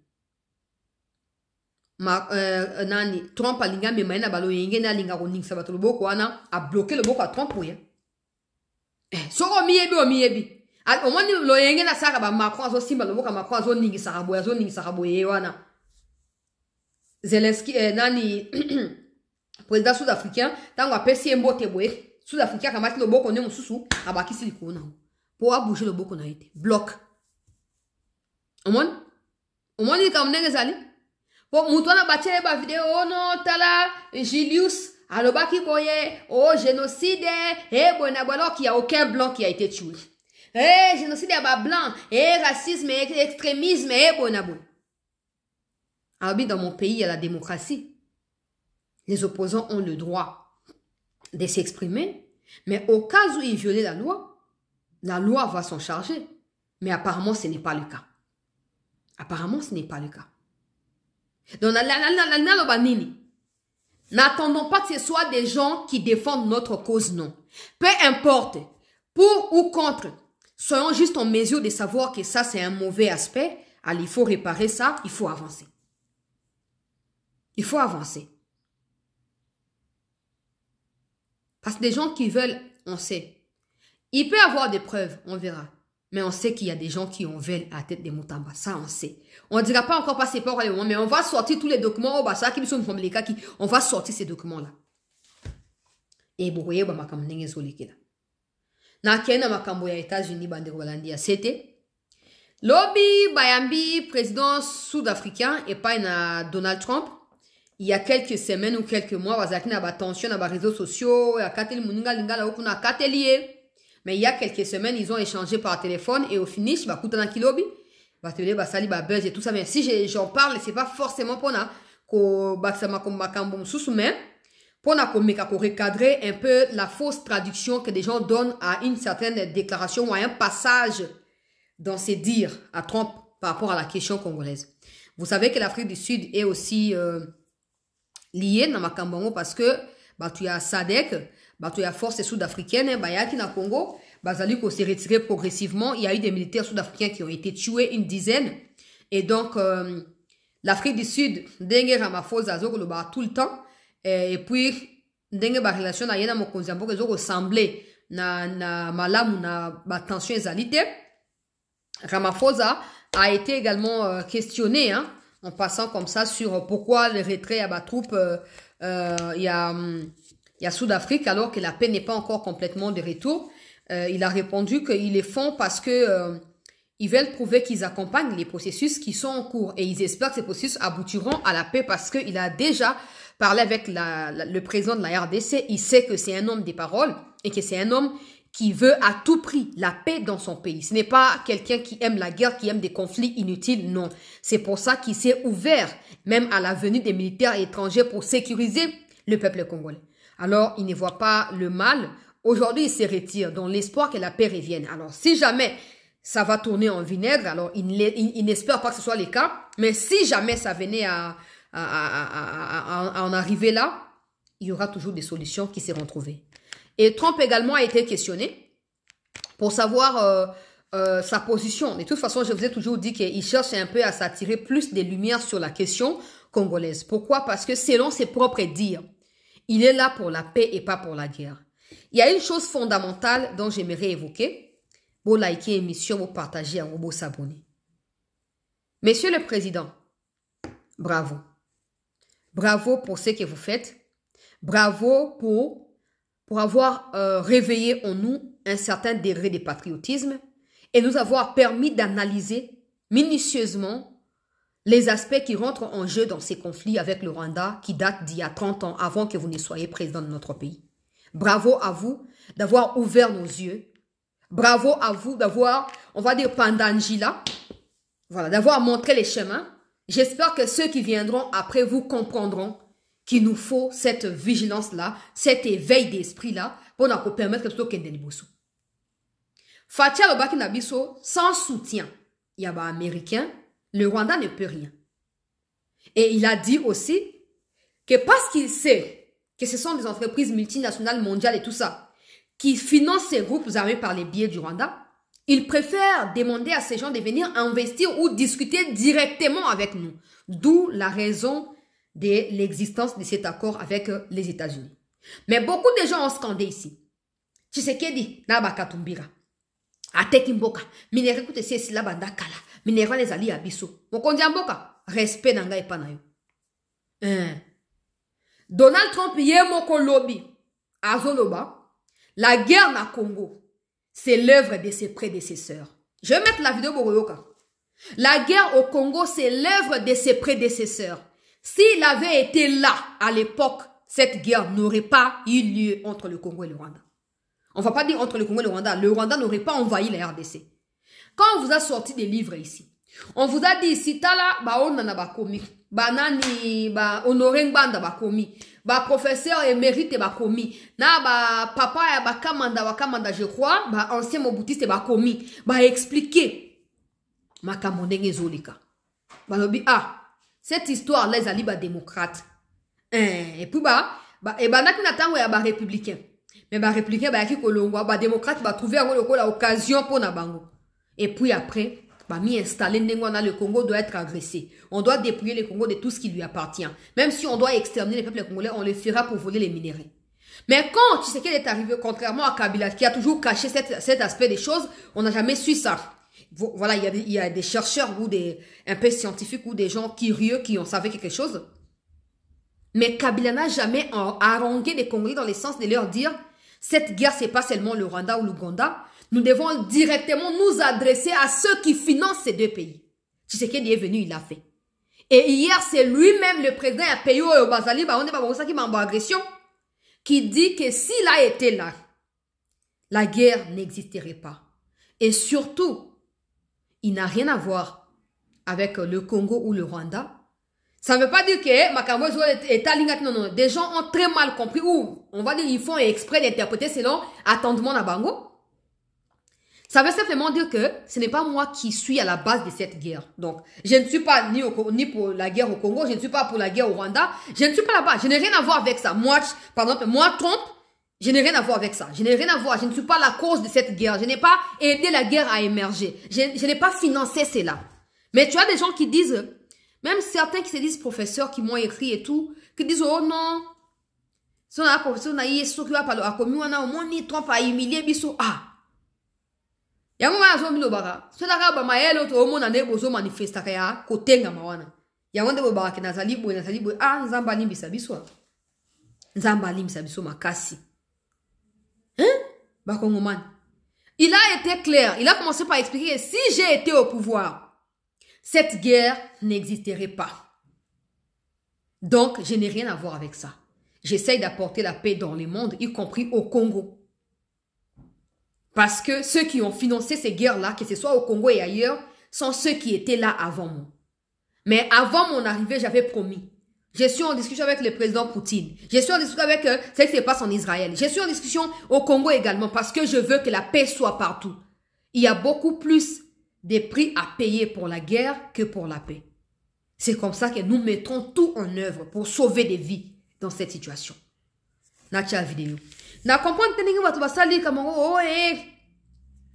Trump a linga memaina balo yenge na linga ko ningsa bato loboko wana a bloqué le boko à Trump ya. Soko miyebi. Au moins lo yenge na saka ba Macron azo simba loboko Macron azo ningisa rabo ye wana. Zelensky président sud-africain tango apesi mbote boye sud-africain kamati loboko ne mususu abakisi likona. Pour bouger le boko na été. Bloc. Au moins il comme n'engezali. Pour moutona battre ba vidéo non tala Julius alobaki boye génocide alors qu'il y a aucun blanc qui a été tué. Génocide à blanc racisme extrémisme Alors dans mon pays il y a la démocratie. Les opposants ont le droit de s'exprimer, mais au cas où ils violaient la loi va s'en charger. Mais apparemment ce n'est pas le cas. Donc, n'attendons pas que ce soit des gens qui défendent notre cause, non. Peu importe, pour ou contre, soyons juste en mesure de savoir que ça, c'est un mauvais aspect. Alors, il faut réparer ça, il faut avancer. Parce que des gens qui veulent, on sait. Il peut y avoir des preuves, on verra. Mais on sait qu'il y a des gens qui ont veulent à la tête des Mutamba. Ça, on sait. On ne dira pas encore passer par le moment, mais on va sortir tous les documents. On va sortir ces documents-là. Et vous voyez, les États-Unis, c'était lobby, Bayambi, président sud-africain, et pas Donald Trump. Il y a quelques semaines ou quelques mois, il y a attention à les réseaux sociaux, mais il y a quelques semaines, ils ont échangé par téléphone et au finish, et tout ça. Mais si j'en parle, c'est pas forcément pour recadrer un peu la fausse traduction que des gens donnent à une certaine déclaration ou à un passage dans ses dires à Trump par rapport à la question congolaise. Vous savez que l'Afrique du Sud est aussi liée dans Makambongo parce que tu y a SADC, tu y a force sud-africaine, il y a qui na Congo, Bazali s'est retiré progressivement. Il y a eu des militaires sud-africains qui ont été tués, une dizaine. Et donc, l'Afrique du Sud, Dengue Ramaphosa, tout le temps. Et puis, Dengue ba relation na yena mokonziambo que ressemblé na malamu na ba tension ezalité. Ramaphosa a été également questionné, hein, en passant comme ça sur pourquoi le retrait à troupes il y a Sud-Afrique alors que la paix n'est pas encore complètement de retour. Il a répondu qu'ils le font parce que ils veulent prouver qu'ils accompagnent les processus qui sont en cours et ils espèrent que ces processus aboutiront à la paix parce qu'il a déjà parlé avec le président de la RDC. Il sait que c'est un homme des paroles et que c'est un homme qui veut à tout prix la paix dans son pays. Ce n'est pas quelqu'un qui aime la guerre, qui aime des conflits inutiles, non. C'est pour ça qu'il s'est ouvert même à la venue des militaires étrangers pour sécuriser le peuple congolais. Alors, il ne voit pas le mal. Aujourd'hui, il se retire dans l'espoir que la paix revienne. Alors, si jamais ça va tourner en vinaigre, alors il n'espère pas que ce soit le cas. Mais si jamais ça venait à en arriver là, il y aura toujours des solutions qui seront trouvées. Et Trump également a été questionné pour savoir sa position. De toute façon, je vous ai toujours dit qu'il cherche un peu à s'attirer plus de lumière sur la question congolaise. Pourquoi? Parce que selon ses propres dires, il est là pour la paix et pas pour la guerre. Il y a une chose fondamentale dont j'aimerais évoquer. Vous likez l'émission, vous partagez, vous s'abonner. Monsieur le Président, bravo. Bravo pour ce que vous faites. Bravo pour avoir réveillé en nous un certain degré de patriotisme et nous avoir permis d'analyser minutieusement les aspects qui rentrent en jeu dans ces conflits avec le Rwanda qui datent d'il y a 30 ans avant que vous ne soyez président de notre pays. Bravo à vous d'avoir ouvert nos yeux. Bravo à vous d'avoir, on va dire, pandangila, voilà, d'avoir montré les chemins. J'espère que ceux qui viendront après vous comprendront qu'il nous faut cette vigilance-là, cet éveil d'esprit-là, pour nous permettre que tout le monde Fatia Lobaki Nabiso, sans soutien, il y a un Américain, le Rwanda ne peut rien. Et il a dit aussi que parce qu'il sait que ce sont des entreprises multinationales mondiales et tout ça, qui financent ces groupes armés par les biais du Rwanda, il préfère demander à ces gens de venir investir ou discuter directement avec nous. D'où la raison de l'existence de cet accord avec les États-Unis. Mais beaucoup de gens ont scandé ici. Tshisekedi, Nabakatumbira. Atekimboka, minere kute sesi la banda kala, minere les ali abiso. Mokondiamboka, respect nanga epanayo. Donald Trump yemoko lobby, azoloba, la guerre na Congo, c'est l'œuvre de ses prédécesseurs. Je vais mettre la vidéo Boroyoka. La guerre au Congo, c'est l'œuvre de ses prédécesseurs. S'il avait été là à l'époque, cette guerre n'aurait pas eu lieu entre le Congo et le Rwanda. On ne va pas dire entre le Congo et le Rwanda n'aurait pas envahi la RDC. Quand on vous a sorti des livres ici, on vous a dit ici, tala, on nana bakomi, banani, honoré banda bakomi, professeur émérite bakomi, na papa ya wakamanda, je crois, ancien moboutiste bakomi, expliquer, makamondenge zolika. Balobi, cette histoire, les aliba démocrates. Et puis, naki natango ya républicain. Mais républicain, qui kolongwa, démocrate, trouver l'occasion pour na bango. Et puis après, mi installer le Congo doit être agressé. On doit dépouiller le Congo de tout ce qui lui appartient. Même si on doit exterminer les peuples congolais, on le fera pour voler les minéraux. Mais quand Tshisekedi est arrivé, contrairement à Kabila, qui a toujours caché cet aspect des choses, on n'a jamais su ça. Voilà, il y a des chercheurs ou un peu scientifiques ou des gens curieux qui ont savé quelque chose. Mais Kabila n'a jamais harangué les Congolais dans le sens de leur dire cette guerre, c'est pas seulement le Rwanda ou l'Ouganda. Nous devons directement nous adresser à ceux qui financent ces deux pays. Tshisekedi est venu, il l'a fait. Et hier, c'est lui-même le président à Peyo et Bazali, agression, qui dit que s'il a été là, la guerre n'existerait pas. Et surtout, il n'a rien à voir avec le Congo ou le Rwanda. Ça ne veut pas dire que Makambo est aligné. Non. Des gens ont très mal compris ou on va dire ils font exprès d'interpréter selon attendement à Bango. Ça veut simplement dire que ce n'est pas moi qui suis à la base de cette guerre. Donc, je ne suis pas ni pour la guerre au Congo, je ne suis pas pour la guerre au Rwanda. Je ne suis pas là-bas. Je n'ai rien à voir avec ça. Moi, par exemple, moi, Trump, je n'ai rien à voir avec ça. Je n'ai rien à voir. Je ne suis pas la cause de cette guerre. Je n'ai pas aidé la guerre à émerger. Je n'ai pas financé cela. Mais tu as des gens qui disent, même certains qui se disent professeurs, qui m'ont écrit et tout, qui disent, oh non, si on a Trump a humilié, biso, yango ma zo milo baka so daga ba mayelo to omona ne bozo manifesta kaya kotenga mawana yango nde bobaka ke nazali boye nzamba limbisa biso nzamba limbisa biso makasi bakongomani. Il a été clair, il a commencé par expliquer que si j'ai été au pouvoir, cette guerre n'existerait pas. Donc je n'ai rien à voir avec ça. J'essaye d'apporter la paix dans le monde, y compris au Congo. Parce que ceux qui ont financé ces guerres-là, que ce soit au Congo et ailleurs, sont ceux qui étaient là avant moi. Mais avant mon arrivée, j'avais promis. Je suis en discussion avec le président Poutine. Je suis en discussion avec ce qui se passe en Israël. Je suis en discussion au Congo également parce que je veux que la paix soit partout. Il y a beaucoup plus de prix à payer pour la guerre que pour la paix. C'est comme ça que nous mettrons tout en œuvre pour sauver des vies dans cette situation. Natia vidéo. Na comprendre que watu basali kama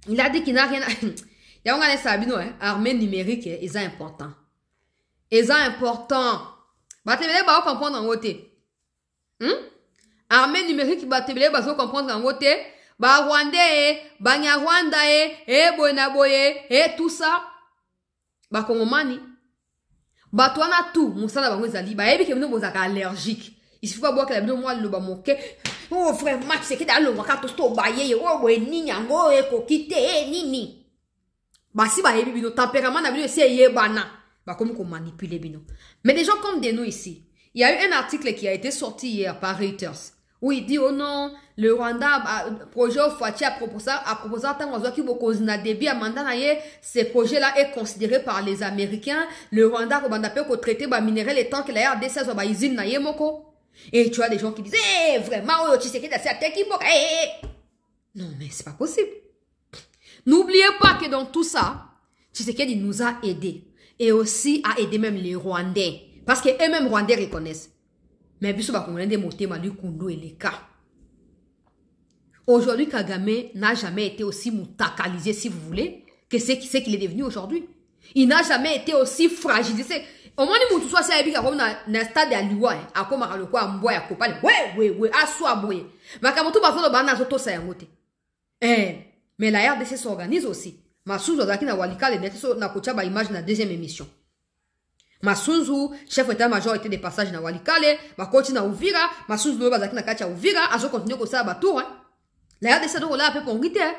il a dit qu'il n'a rien à ya on a sabino armée numérique est important. Est important. Batebele ba comprendre en côté. Armée numérique batebele ba comprendre en côté. Ba Rwandais, ba Nyarwanda bonaboye tout ça. Ba Kongomani. Bah, toi, na tout, mon sang, bah, zali, bah, et puis, nous, vous êtes allergique. Il suffit pas boire que la vidéo, moi, le bas, mon oh, vraiment, c'est que dans le moment, quand tu baillé, oh, ouais, ni, yango, et kokite, ni. Bah, si, bah, et puis, nos tempéraments, n'a vu, c'est yébana. Bah, comme qu'on manipule, bino. Mais des gens comme des nous ici. Il y a eu un article qui a été sorti hier par Reuters. Où il dit, oh non, le Rwanda, projet au Fouati a proposé, tant qu'il beaucoup na débit à mandat, ces projets-là est considéré par les Américains. Le Rwanda, comme on appelle, qu'on traité, bah, minéral, les temps que la RDC soit, bah, usine na moko. Et tu as des gens qui disent, eh, vraiment, oh, tu sais qu'il y a certains qui moquent, eh. Non, mais c'est pas possible. N'oubliez pas que dans tout ça, Tshisekedi nous a aidés. Et aussi a aidé même les Rwandais. Parce que eux-mêmes Rwandais reconnaissent. Mais puis, on a des motés, Mali, Kundo et les cas. Aujourd'hui, Kagame n'a jamais été aussi moutakalisé, si vous voulez, que c'est qu'il est devenu aujourd'hui. Il n'a jamais été aussi fragilisé. Au moins, il soit ça, il y a un stade de l'Iwa, à comme à l'Oua, à Mboua, à Kopal, ouais, à soi, boué. Mais quand on va faire le banage, tout ça, mais la RDC s'organise aussi. Ma sous-ordaki na walika, les nets, na kocha, ba image na deuxième émission. Masunzu, chef état-major était des passages na Walikale, ma coach na Uvira, Masunzu bazaki na kacha Uvira, azo continue comme ça à Batour, hein. La RDC doit là peu pour ngite, hein.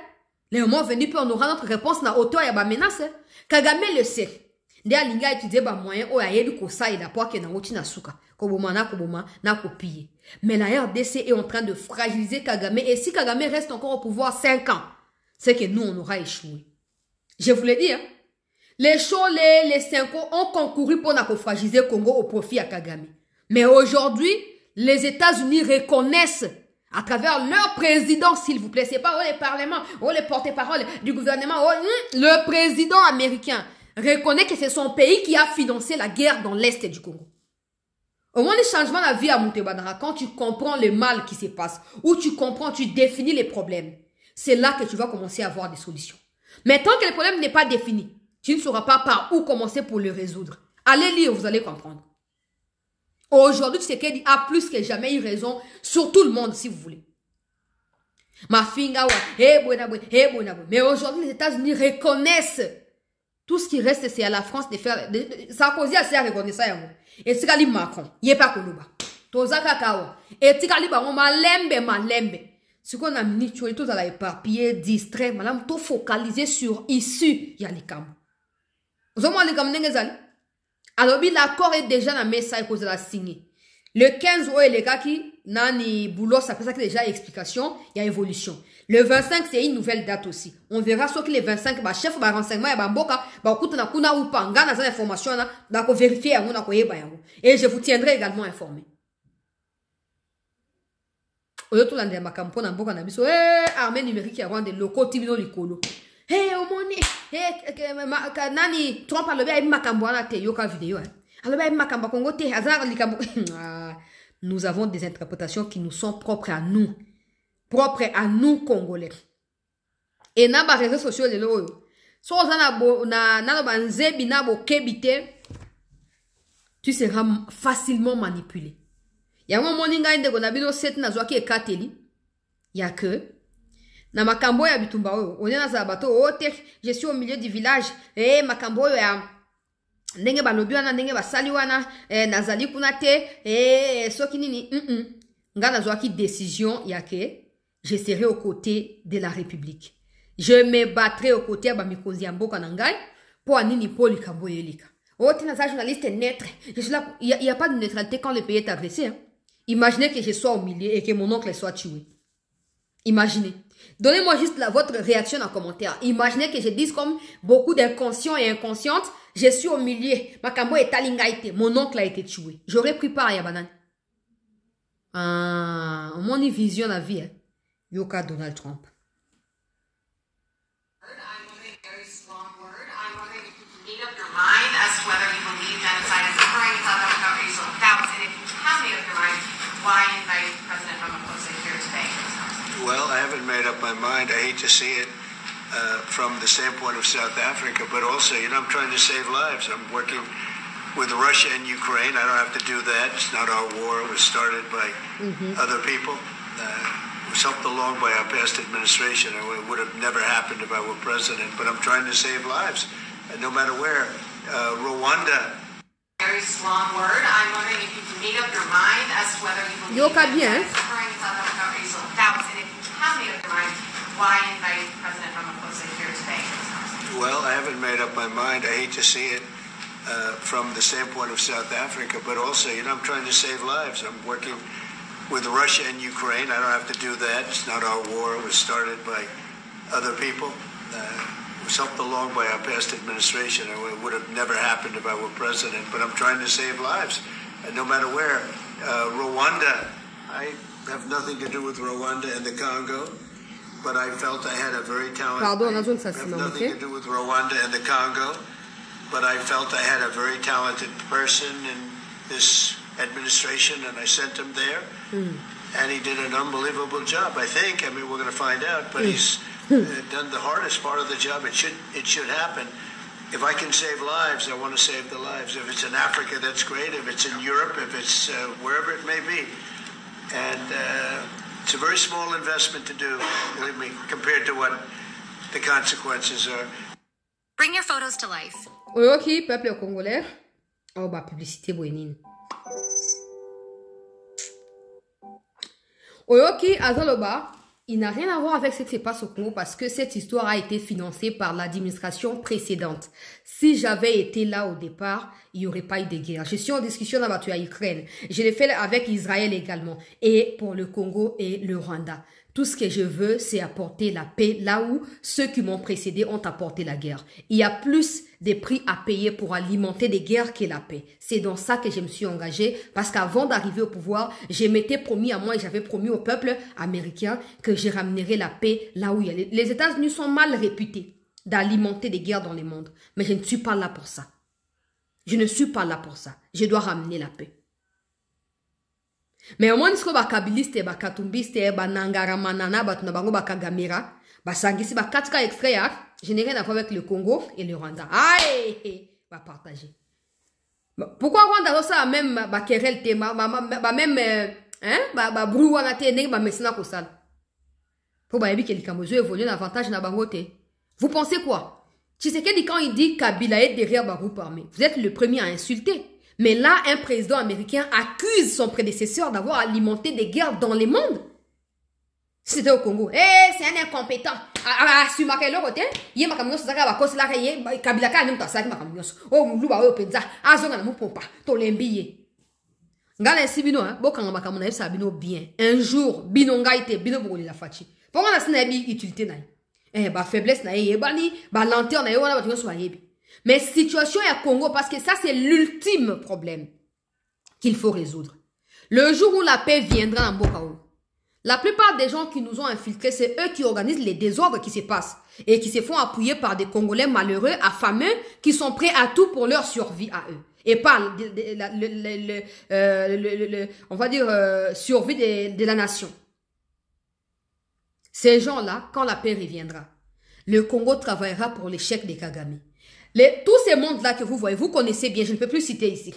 Les moments venus pour nous rendre notre réponse na hauteur ya ba menace, Kagame le sait. Nde alinga étudier ba moyen o ayedu ko sa ila pour que na oti na suka, koboma na kopier. Mais la RDC est en train de fragiliser Kagame et si Kagame reste encore au pouvoir 5 ans, c'est que nous on aura échoué. Je vous l'ai dit, hein. Les Cholés, les Cinco ont concouru pour fragiliser le Congo au profit à Kagame. Mais aujourd'hui, les États-Unis reconnaissent à travers leur président, s'il vous plaît, c'est pas les parlements, les porte-parole du gouvernement, le président américain reconnaît que c'est son pays qui a financé la guerre dans l'Est du Congo. Au moins, les changements de la vie à Montebadara, quand tu comprends le mal qui se passe, ou tu comprends, tu définis les problèmes, c'est là que tu vas commencer à avoir des solutions. Mais tant que le problème n'est pas défini, tu ne sauras pas par où commencer pour le résoudre. Allez lire, vous allez comprendre. Aujourd'hui, Tshisekedi a plus que jamais eu raison sur tout le monde, si vous voulez. Ma finga, mais aujourd'hui, les États-Unis reconnaissent. Tout ce qui reste, c'est à la France de faire. Sarkozy a à reconnaître ça. Et Tikali Macron, il n'y a pas Koluba. Tozaka Kawa. Et Tikali Baron, malembe. Ce qu'on a mis, tu es tout à la éparpillé, distrait, madame, tout focalisé sur issu, il y a les cam. Vous avez les cam n'engazali? Alors, l'accord est déjà dans le message que vous avez signé. Le 15, les gars qui, nani boulot, ça fait ça que déjà explication, il y a évolution. Le 25, c'est une nouvelle date aussi. On verra ce que les 25, bah, chef, bah, renseignement, bah, mboka, bah, écoute, na kuna ou pas, ngana, ça, information, na, ko vérifier, na, ko yeba, et je vous tiendrai également informé. Oyo to lande makampo na mboka na biso armée numérique ya Rwanda loko tibino likolo omoni nani Trump alobi ay makambo na te yoka vidéo alobi ay makambo Congo te azar likambo. Nous avons des interprétations qui nous sont propres à nous Congolais et na ba réseaux sociaux lelo oyo so zana bo na ba nzebi na bo kebite tu seras facilement manipulé. Il y a un moment où on a vu cette nazoaki et kateli. Il y a que na makambo ya bitumba oyo on est dans un bateau je suis au milieu du village makambo ya ndenge balobi wana ndenge basali wana nazali kuna te soki nini nga nazoaki décision ya que je serai aux côtés de la République. Je me battrai aux côtés de mikonzi ya mboka na ngai pour anini pour likambo yelika. Tu es un journaliste neutre. Je suis là. Il n'y a pas de neutralité quand le pays est agressé. Hein. Imaginez que je sois au milieu et que mon oncle soit tué. Imaginez. Donnez-moi juste votre réaction en commentaire. Imaginez que je dise comme beaucoup d'inconscients et inconscientes, je suis au milieu. Makambo est talingaïté. Mon oncle a été tué. J'aurais pris part à Yabanan. Mon vision la vie. Hein. Yoka Donald Trump. As to whether you believe genocide is occurring in South Africa, or you still doubt it. If you have made up your mind, why invite President Ramaphosa here today? Well, I haven't made up my mind. I hate to see it from the standpoint of South Africa, but also, I'm trying to save lives. I'm working with Russia and Ukraine. I don't have to do that. It's not our war. It was started by other people. It was helped along by our past administration. It would have never happened if I were president, but I'm trying to save lives. No matter where, Rwanda. Very long word. I'm wondering if you can make up your mind as to whether you believe Yo, that bien. suffering in South Africa are sold doubts, and if you have made up your mind, why invite President Ramaphosa here today? Well, I haven't made up my mind. I hate to see it from the standpoint of South Africa, but also, I'm trying to save lives. I'm working with Russia and Ukraine. I don't have to do that. It's not our war. It was started by other people. It was helped along by our past administration. It would have never happened if I were president, but I'm trying to save lives, no matter where. Rwanda, I have nothing to do with Rwanda and the Congo, but I felt I had a very talented... Pardon, on a zone I have nothing to do with Rwanda and the Congo, but I felt I had a very talented person in this administration, and I sent him there, and he did an unbelievable job, I think. I mean, we're going to find out, but he's done the hardest part of the job. It should happen. If I can save lives, I want to save the lives. If it's in Africa, that's great. If it's in Europe, if it's wherever it may be. And it's a very small investment to do, believe me, compared to what the consequences are. Bring your photos to life. Ok, peuple congolais. Oh, bah, publicité, Bouénine. Ok, Azaloba, il n'a rien à voir avec ce qui se passe au Congo parce que cette histoire a été financée par l'administration précédente. Si j'avais été là au départ, il n'y aurait pas eu de guerre. Je suis en discussion avec l'Ukraine. Je l'ai fait avec Israël également. Et pour le Congo et le Rwanda. Tout ce que je veux, c'est apporter la paix là où ceux qui m'ont précédé ont apporté la guerre. Il y a plus de prix à payer pour alimenter des guerres que la paix. C'est dans ça que je me suis engagée parce qu'avant d'arriver au pouvoir, je m'étais promis à moi et j'avais promis au peuple américain que je ramènerais la paix là où il y a. Les États-Unis sont mal réputés d'alimenter des guerres dans le monde. Mais je ne suis pas là pour ça. Je ne suis pas là pour ça. Je dois ramener la paix. Mais au moins, si ba kabiliste, ba katumbiste, ba nangaramanana, ba tunabango ba kagamera, ba sangisi, ba katika extrait, je n'ai rien à voir avec le Congo et le Rwanda. Aïe, va partager. Pourquoi Rwanda ça même ba querelle te, ba même, ba brouwana te, ne ba mesina kosal. Pour ba yebi que likamozo évolue davantage na bangote. Vous pensez quoi? Tshisekedi quand il dit Kabila est derrière ba groupe armé, vous êtes le premier à insulter. Mais là, un président américain accuse son prédécesseur d'avoir alimenté des guerres dans le monde. C'était au Congo. Eh, c'est un incompétent. Si ma kelo côté, yé ma camion saka ba kosi la kayé Kabila ka nem ta saki ma camion. Oh mulu ba o penza. Azonga na mu pompa. To lembiye. Ngala sibino hein, bokanga ma camion na sabino bien. Un jour bino ngaite bino bokoli la fachi. Ponga na sina bi utilité na. Ba faiblesse na yé bani, ba lenteur na yé wana ba tinyo so ba yebi. Mais situation est à Congo parce que ça c'est l'ultime problème qu'il faut résoudre. Le jour où la paix viendra en Bokao, la plupart des gens qui nous ont infiltrés, c'est eux qui organisent les désordres qui se passent et qui se font appuyer par des Congolais malheureux, affamés, qui sont prêts à tout pour leur survie à eux. Et pas on va dire survie de la nation. Ces gens-là, quand la paix reviendra, le Congo travaillera pour l'échec des Kagame. Tous ces mondes-là que vous voyez, vous connaissez bien, je ne peux plus citer ici.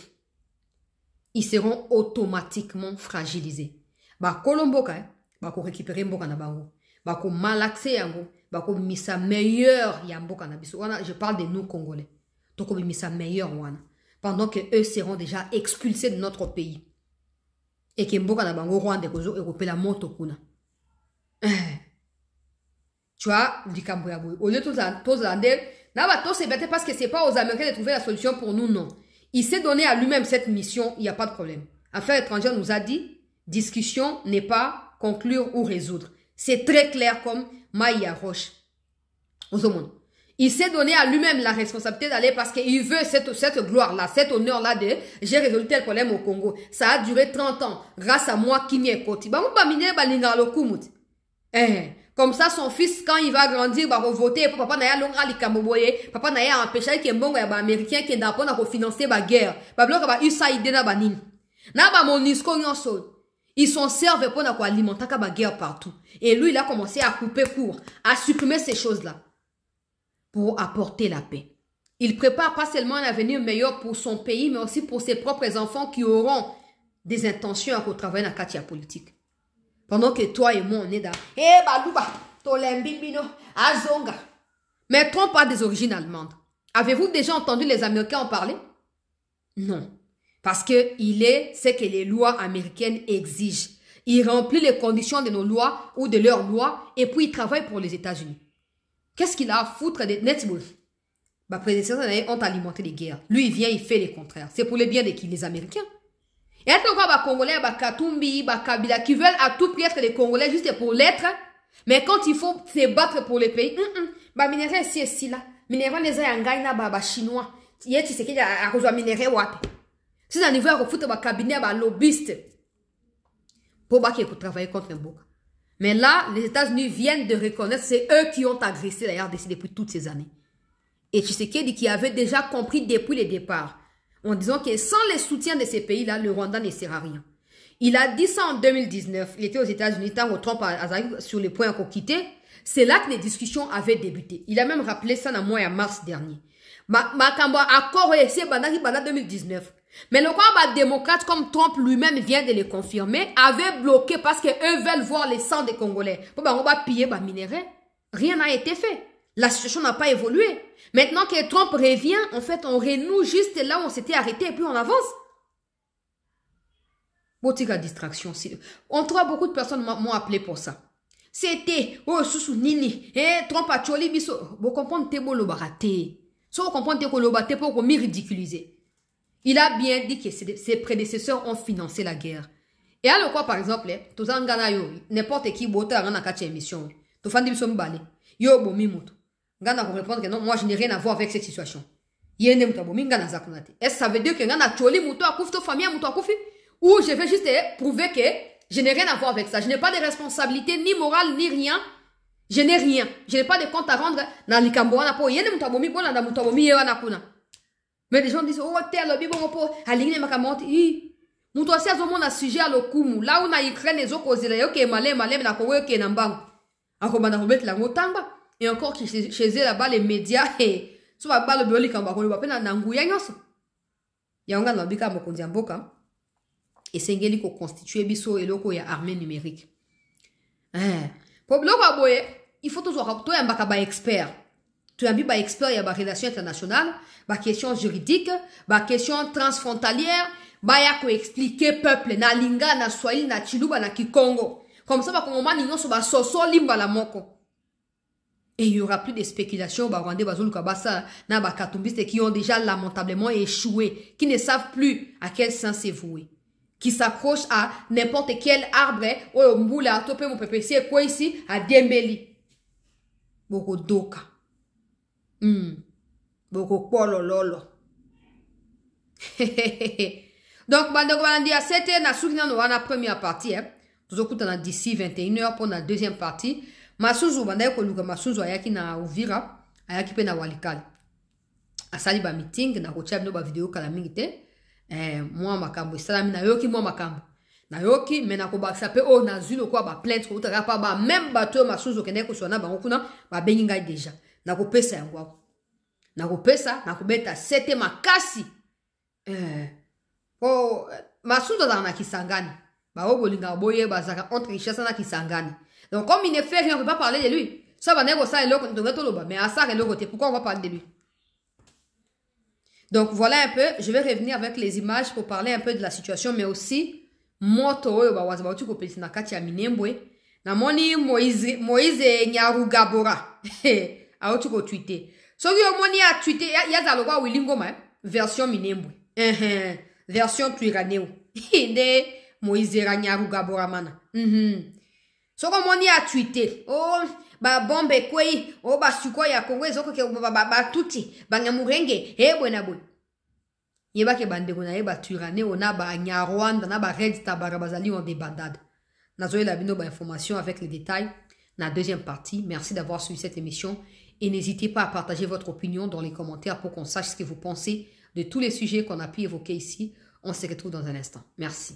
Ils seront automatiquement fragilisés. Bah, Kolomboka, bah, qu'on récupère Mboka na bango. Bah, qu'on malaxé yango. Bah, qu'on misa meilleur yamboka na biso. Je parle de nous Congolais. Donc, on misa meilleur wana. Pendant que eux seront déjà expulsés de notre pays. Et que Mboka na bango Rwanda kozo européen la moto kuna. Tu vois, du Cambouabou. Au lieu de tous c'est bête parce que c'est pas aux Américains de trouver la solution pour nous, non. Il s'est donné à lui-même cette mission, il n'y a pas de problème. Affaires étrangères nous a dit, discussion n'est pas conclure ou résoudre. C'est très clair comme Maïa Roche. Il s'est donné à lui-même la responsabilité d'aller parce qu'il veut cette gloire-là, cet honneur-là de j'ai résolu tel problème au Congo. Ça a duré 30 ans, grâce à moi qui m'y ai côté. Comme ça, son fils, quand il va grandir, va voter pour papa naya longa likamoboye, papa naya empêcher que mbongo ya ba américain qui n'a pas pour financer ba guerre. Ba bloc ba USAID na ba nini. Na ba monisco nyonso. Ils sont servés pour na alimenter ka ba guerre partout. Et lui, il a commencé à couper court, à supprimer ces choses-là pour apporter la paix. Il prépare pas seulement un avenir meilleur pour son pays, mais aussi pour ses propres enfants qui auront des intentions à travailler dans la quartier politique. Pendant que toi et moi, on est là. Eh, Balouba, Tolembibino, Azonga. Mais trompe pas des origines allemandes. Avez-vous déjà entendu les Américains en parler? Non. Parce qu'il est ce que les lois américaines exigent. Il remplit les conditions de nos lois ou de leurs lois et puis il travaille pour les États-Unis. Qu'est-ce qu'il a à foutre de Netbull? Bah, prédécesseurs ont alimenté les guerres. Lui, il vient, il fait les contraires. C'est pour le bien de qui? Les Américains. Et à tout cas, les Congolais, les Katumbi, les Kabila, qui veulent à tout prix être les Congolais juste pour l'être. Mais quand il faut se battre pour les pays, bah, minerai si là. Minerai les Angaïna, bah, chinois. Hier, tu sais qu'il y a un minerai wapi. Si on arrive à refoutre le cabinet, bah, lobbyiste. Pour travailler contre un bouc. Mais là, les États-Unis viennent de reconnaître, c'est eux qui ont agressé d'ailleurs depuis toutes ces années. Et Tshisekedi qui avait déjà compris depuis le départ, en disant que sans le soutien de ces pays-là, le Rwanda ne sert à rien. Il a dit ça en 2019. Il était aux États-Unis, tant que Trump a sur les points qu'on quittait. C'est là que les discussions avaient débuté. Il a même rappelé ça dans le mois de mars dernier. Makamba accord essayé pendant 2019. Mais le combat démocrate, comme Trump lui-même vient de le confirmer, avait bloqué parce qu'eux veulent voir les sangs des Congolais. On va piller les minéraux. Rien n'a été fait. La situation n'a pas évolué. Maintenant que Trump revient, en fait, on renoue juste là où on s'était arrêté et puis on avance. Botika distraction. On trouve beaucoup de personnes m'ont appelé pour ça. C'était, oh, Soussou Nini, Trump a tcholi biso. Vous comprenez, t'es beau le baraté. Si vous comprenez que le baraté pour me ridiculiser. Il a bien dit que ses prédécesseurs ont financé la guerre. Et alors quoi, par exemple, tous en Ghana, n'importe qui, bota, en a quatre émissions. Tout fan de balé. Yo, bon, mimoto. Ghana va répondre que non, moi je n'ai rien à voir avec cette situation. Est-ce que ça veut dire que Ghana tcholi mouto a kouf, to famille mouto a koufi? Ou je vais juste prouver que je n'ai rien à voir avec ça. Je n'ai pas de responsabilité, ni morale, ni rien. Je n'ai rien. Je n'ai pas de compte à rendre dans les Camboana pour yene mouto abomi, bon, dans mouto abomi, yewana kuna. Mais les gens disent, oh, tel, le bon, pour aligner ma camote. Mouto asi azomo na sujet à l'okumu. Là où na Ukraine, les autres causes, là, ok, malé, na kowe, ok, nambangu. Encore, na remettre la motamba. Et encore, chez eux, là-bas, les médias, et, so, ba le bioli kamba, on va pas na ngouya nyos. Yanga na bika mokondi amboka. Et sengeli ko constituer biso et loko ya armée numérique. Pour loko aboye, il faut toujours, toi, un baka ba expert. Tu as vu ba expert, il y a ba relation internationale, ba question juridique, ba question transfrontalière, ba ya ko expliquer peuple, na linga, na swahili, na chiluba, na kikongo. Comme ça, ba kongoma ninyo so ba soso limba la moko. Et il n'y aura plus de spéculations, bah, Rwandais, Bazou, Lukabasa, na ba katumbistes qui ont déjà lamentablement échoué, qui ne savent plus à quel sens c'est voué, qui s'accrochent à n'importe quel arbre, oh, mboula, topé, mon pépé, c'est quoi ici, à Dembeli. Boko doka. Boko polo lolo. Donc, c'était la première partie, hein. Nous écoutons d'ici 21h pour la deuxième partie. Masuzu bandaye ko luka masuzu ayaki na Uvira ayaki pe na Walikale asali ba meeting na kocha bino ba video kala mingi te moi makambo salami na yoki moi makambo na yoki mena ko baksa pe o na zulo kwa ba plainte ko utaka pa ba même bateau masuzu kende ko sona ba kuna ba bengi ngai déjà na ko pesa yango na ko pesa na ko beta sete makasi oh masuzu na Kisangani ba o bolinga boye bazaka entre richesse na Kisangani. Donc, comme il ne fait rien, on ne peut pas parler de lui. Ça va négocier et l'autre, mais à ça, et l'autre côté, pourquoi on va parler de lui? Donc, voilà un peu. Je vais revenir avec les images pour parler un peu de la situation, mais aussi, moto, tu peux na kati ya minembwe. Na moni Moïse Nyarugabora. Ah, tu peux tweeter. So, moni a tweeté, il y a zaloga Willingoma, version minembwe. Version tuiraneo. Inde Moïse Nyarugabora mana. So comme on y a tweeté, oh, ba bombe kwei, oh, ba suko ya Congo, zoko ke ba tuti, ba nyamurenge, bwena bwe. Yeba ke bande gona ba turane, ona ba Nyarwanda, na ba Red Tabara bazali ont des bandades. Nazoé la bino ba information avec les détails. La deuxième partie, merci d'avoir suivi cette émission et n'hésitez pas à partager votre opinion dans les commentaires pour qu'on sache ce que vous pensez de tous les sujets qu'on a pu évoquer ici. On se retrouve dans un instant. Merci.